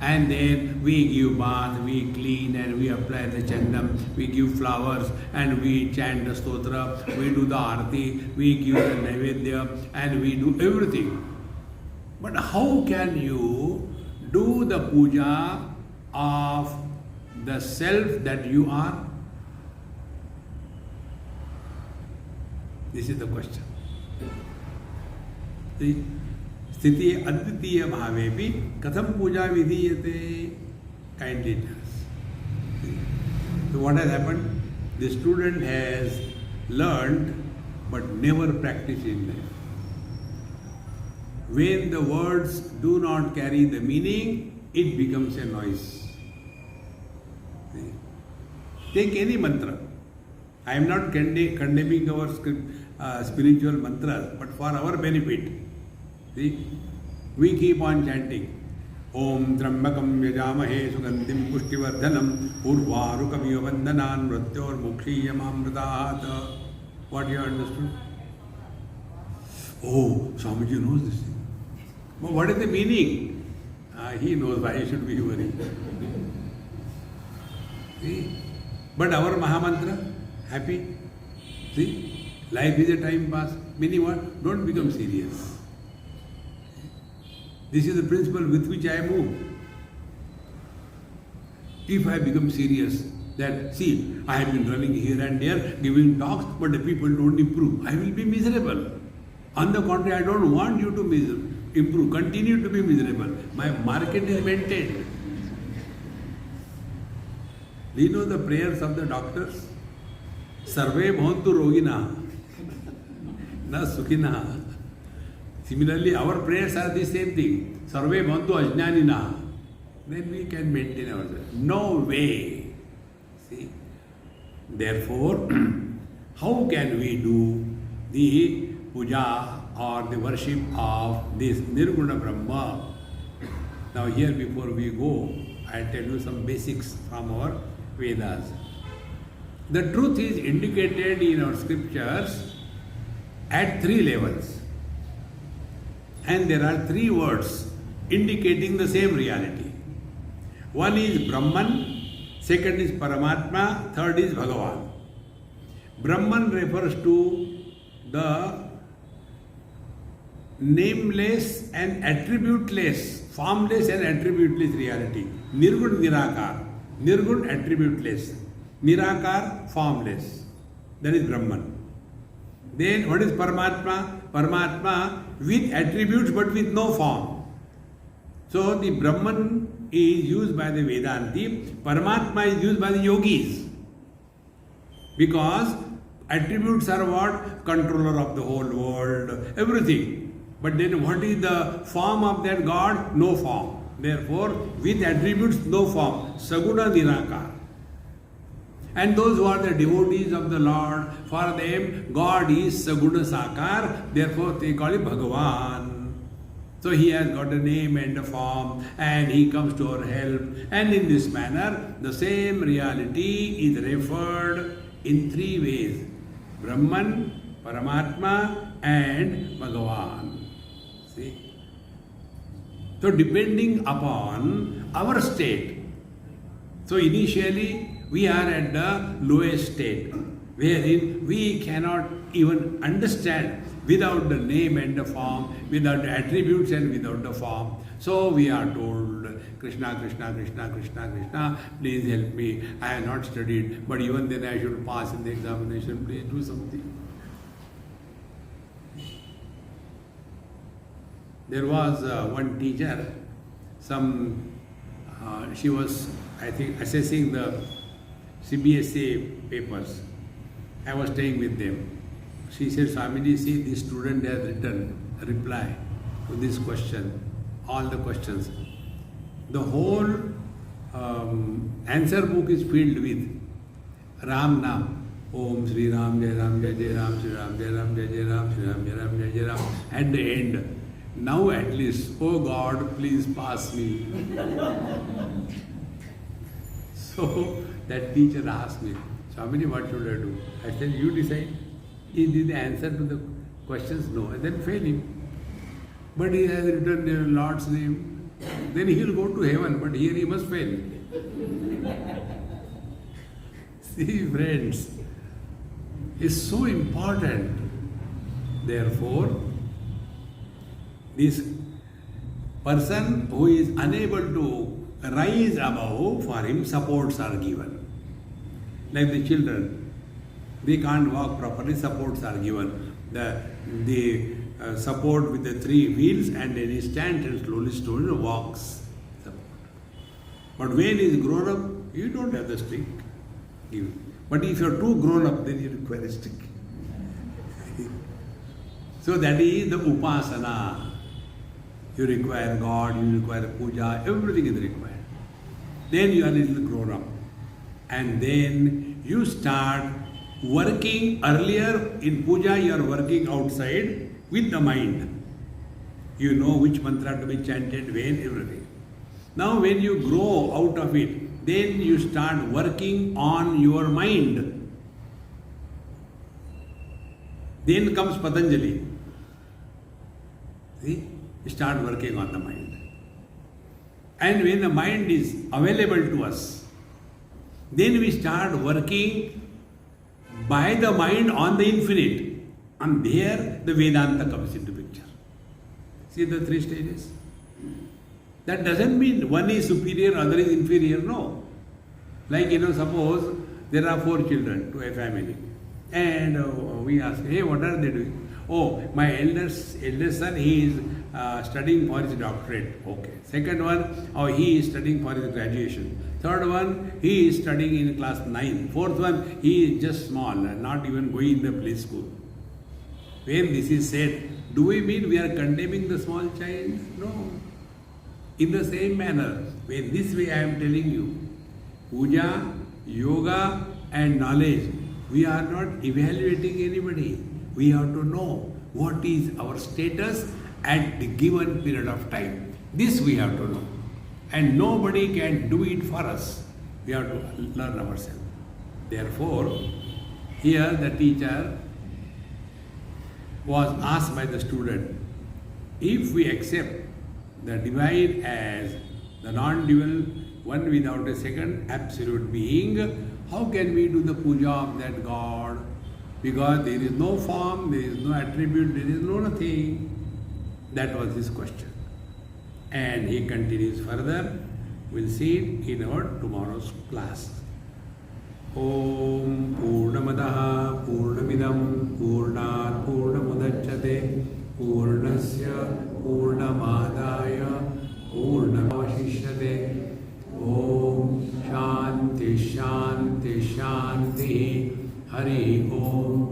and then we give bath, we clean and we apply the chandam, we give flowers and we chant the stotra, we do the arati, we give the naivedya and we do everything. But how can you do the puja of the self that you are? This is the question. See? Sthiti advitiya bhavepi katham puja vidhiyate? Kindly tell us. So what has happened? The student has learned but never practiced in life. When the words do not carry the meaning, it becomes a noise. See? Take any mantra. I am not condemning our spiritual mantras, but for our benefit. See? We keep on chanting. Om Trambakam Yajamahe Sugandhim Pushtivardhanam Urvarukamiya Vandanan Mrityor Mukshiyam Amritahat. What you understood? Oh, Swamiji knows this thing. But what is the meaning? He knows why he should be worried. See? But our Mahamantra, happy. See? Life is a time pass. Meaning what? Don't become serious. This is the principle with which I move. If I become serious, that see, I have been running here and there, giving talks, but the people don't improve, I will be miserable. On the contrary, I don't want you to improve, continue to be miserable. My market is maintained. Do you know the prayers of the doctors? Sarve bhavantu rogina, na sukhina. Similarly, our prayers are the same thing. Sarve bhavantu ajnanina. Then we can maintain ourselves. No way. See? Therefore, how can we do the puja or the worship of this Nirguna Brahma? Now here before we go, I'll tell you some basics from our Vedas. The truth is indicated in our scriptures at three levels. And there are three words indicating the same reality. One is Brahman, second is Paramatma, third is Bhagavan. Brahman refers to the nameless and attributeless, formless and attributeless reality. Nirgun Nirakar. Nirgun attributeless. Nirakar formless. That is Brahman. Then what is Paramatma? Paramatma with attributes but with no form. So the Brahman is used by the Vedanti, Paramatma is used by the yogis. Because attributes are what? Controller of the whole world, everything. But then what is the form of that God? No form. Therefore, with attributes, no form. Saguna Nirakar. And those who are the devotees of the Lord, for them God is Saguna Sakar, therefore they call him Bhagavan. So he has got a name and a form and he comes to our help. And in this manner, the same reality is referred in three ways. Brahman, Paramatma and Bhagavan. See? So depending upon our state. So initially, we are at the lowest state, wherein we cannot even understand without the name and the form, without the attributes and without the form. So we are told, Krishna, Krishna, Krishna, Krishna, Krishna, please help me. I have not studied, but even then I should pass in the examination. Please do something. There was one teacher, she was, I think, assessing the CBSE papers. I was staying with them. She said, Swamiji, see, this student has written a reply to this question, all the questions. The whole answer book is filled with Ram Nam. Om Sri Ram Jai Ram Jai Jai Ram Sri Ram Jai Ram Jai Jai Ram Sri Ram Jai Ram Jai Jai Ram. At the end, now at least, oh God, please pass me. So that teacher asked me, Swamiji, what should I do? I said, you decide. Is this the answer to the questions? No. And then fail him. But he has written the Lord's name. then he will go to heaven, but here he must fail. See, friends, it's so important. Therefore, this person who is unable to rise above, for him supports are given. Like the children, they can't walk properly, supports are given. The support with the 3 wheels, and then he stands and slowly walks. But when he is grown up, you don't have the stick. But if you are too grown up, then you require a stick. So that is the upasana. You require God, you require puja, everything is required. Then you are a little grown up. And then you start working. Earlier in puja, you are working outside with the mind. You know which mantra to be chanted, when, everything. Now when you grow out of it, then you start working on your mind. Then comes Patanjali. See? You start working on the mind. And when the mind is available to us, then we start working by the mind on the infinite. And there the Vedanta comes into picture. See the 3 stages? That doesn't mean one is superior, other is inferior, no. Like, suppose there are 4 children to a family. And we ask, hey, what are they doing? Oh, my eldest son, he is studying for his doctorate. Okay. Second one, oh, he is studying for his graduation. Third one, he is studying in class 9. Fourth one, he is just small, not even going in the play school. When this is said, do we mean we are condemning the small child? No. In the same manner, when this way I am telling you, puja, yoga and knowledge, we are not evaluating anybody. We have to know what is our status at the given period of time. This we have to know. And nobody can do it for us. We have to learn ourselves. Therefore, here the teacher was asked by the student, if we accept the divine as the non-dual, one without a second, absolute being, how can we do the puja of that God? Because there is no form, there is no attribute, there is no nothing. That was his question. And he continues further. We'll see it in our tomorrow's class. Om Purnamadaha Purnamidam Purnat Purnamudachyate Purnasya Purnamadaya Purnamavashishyate. Om Shanti Shanti Shanti. Hari Om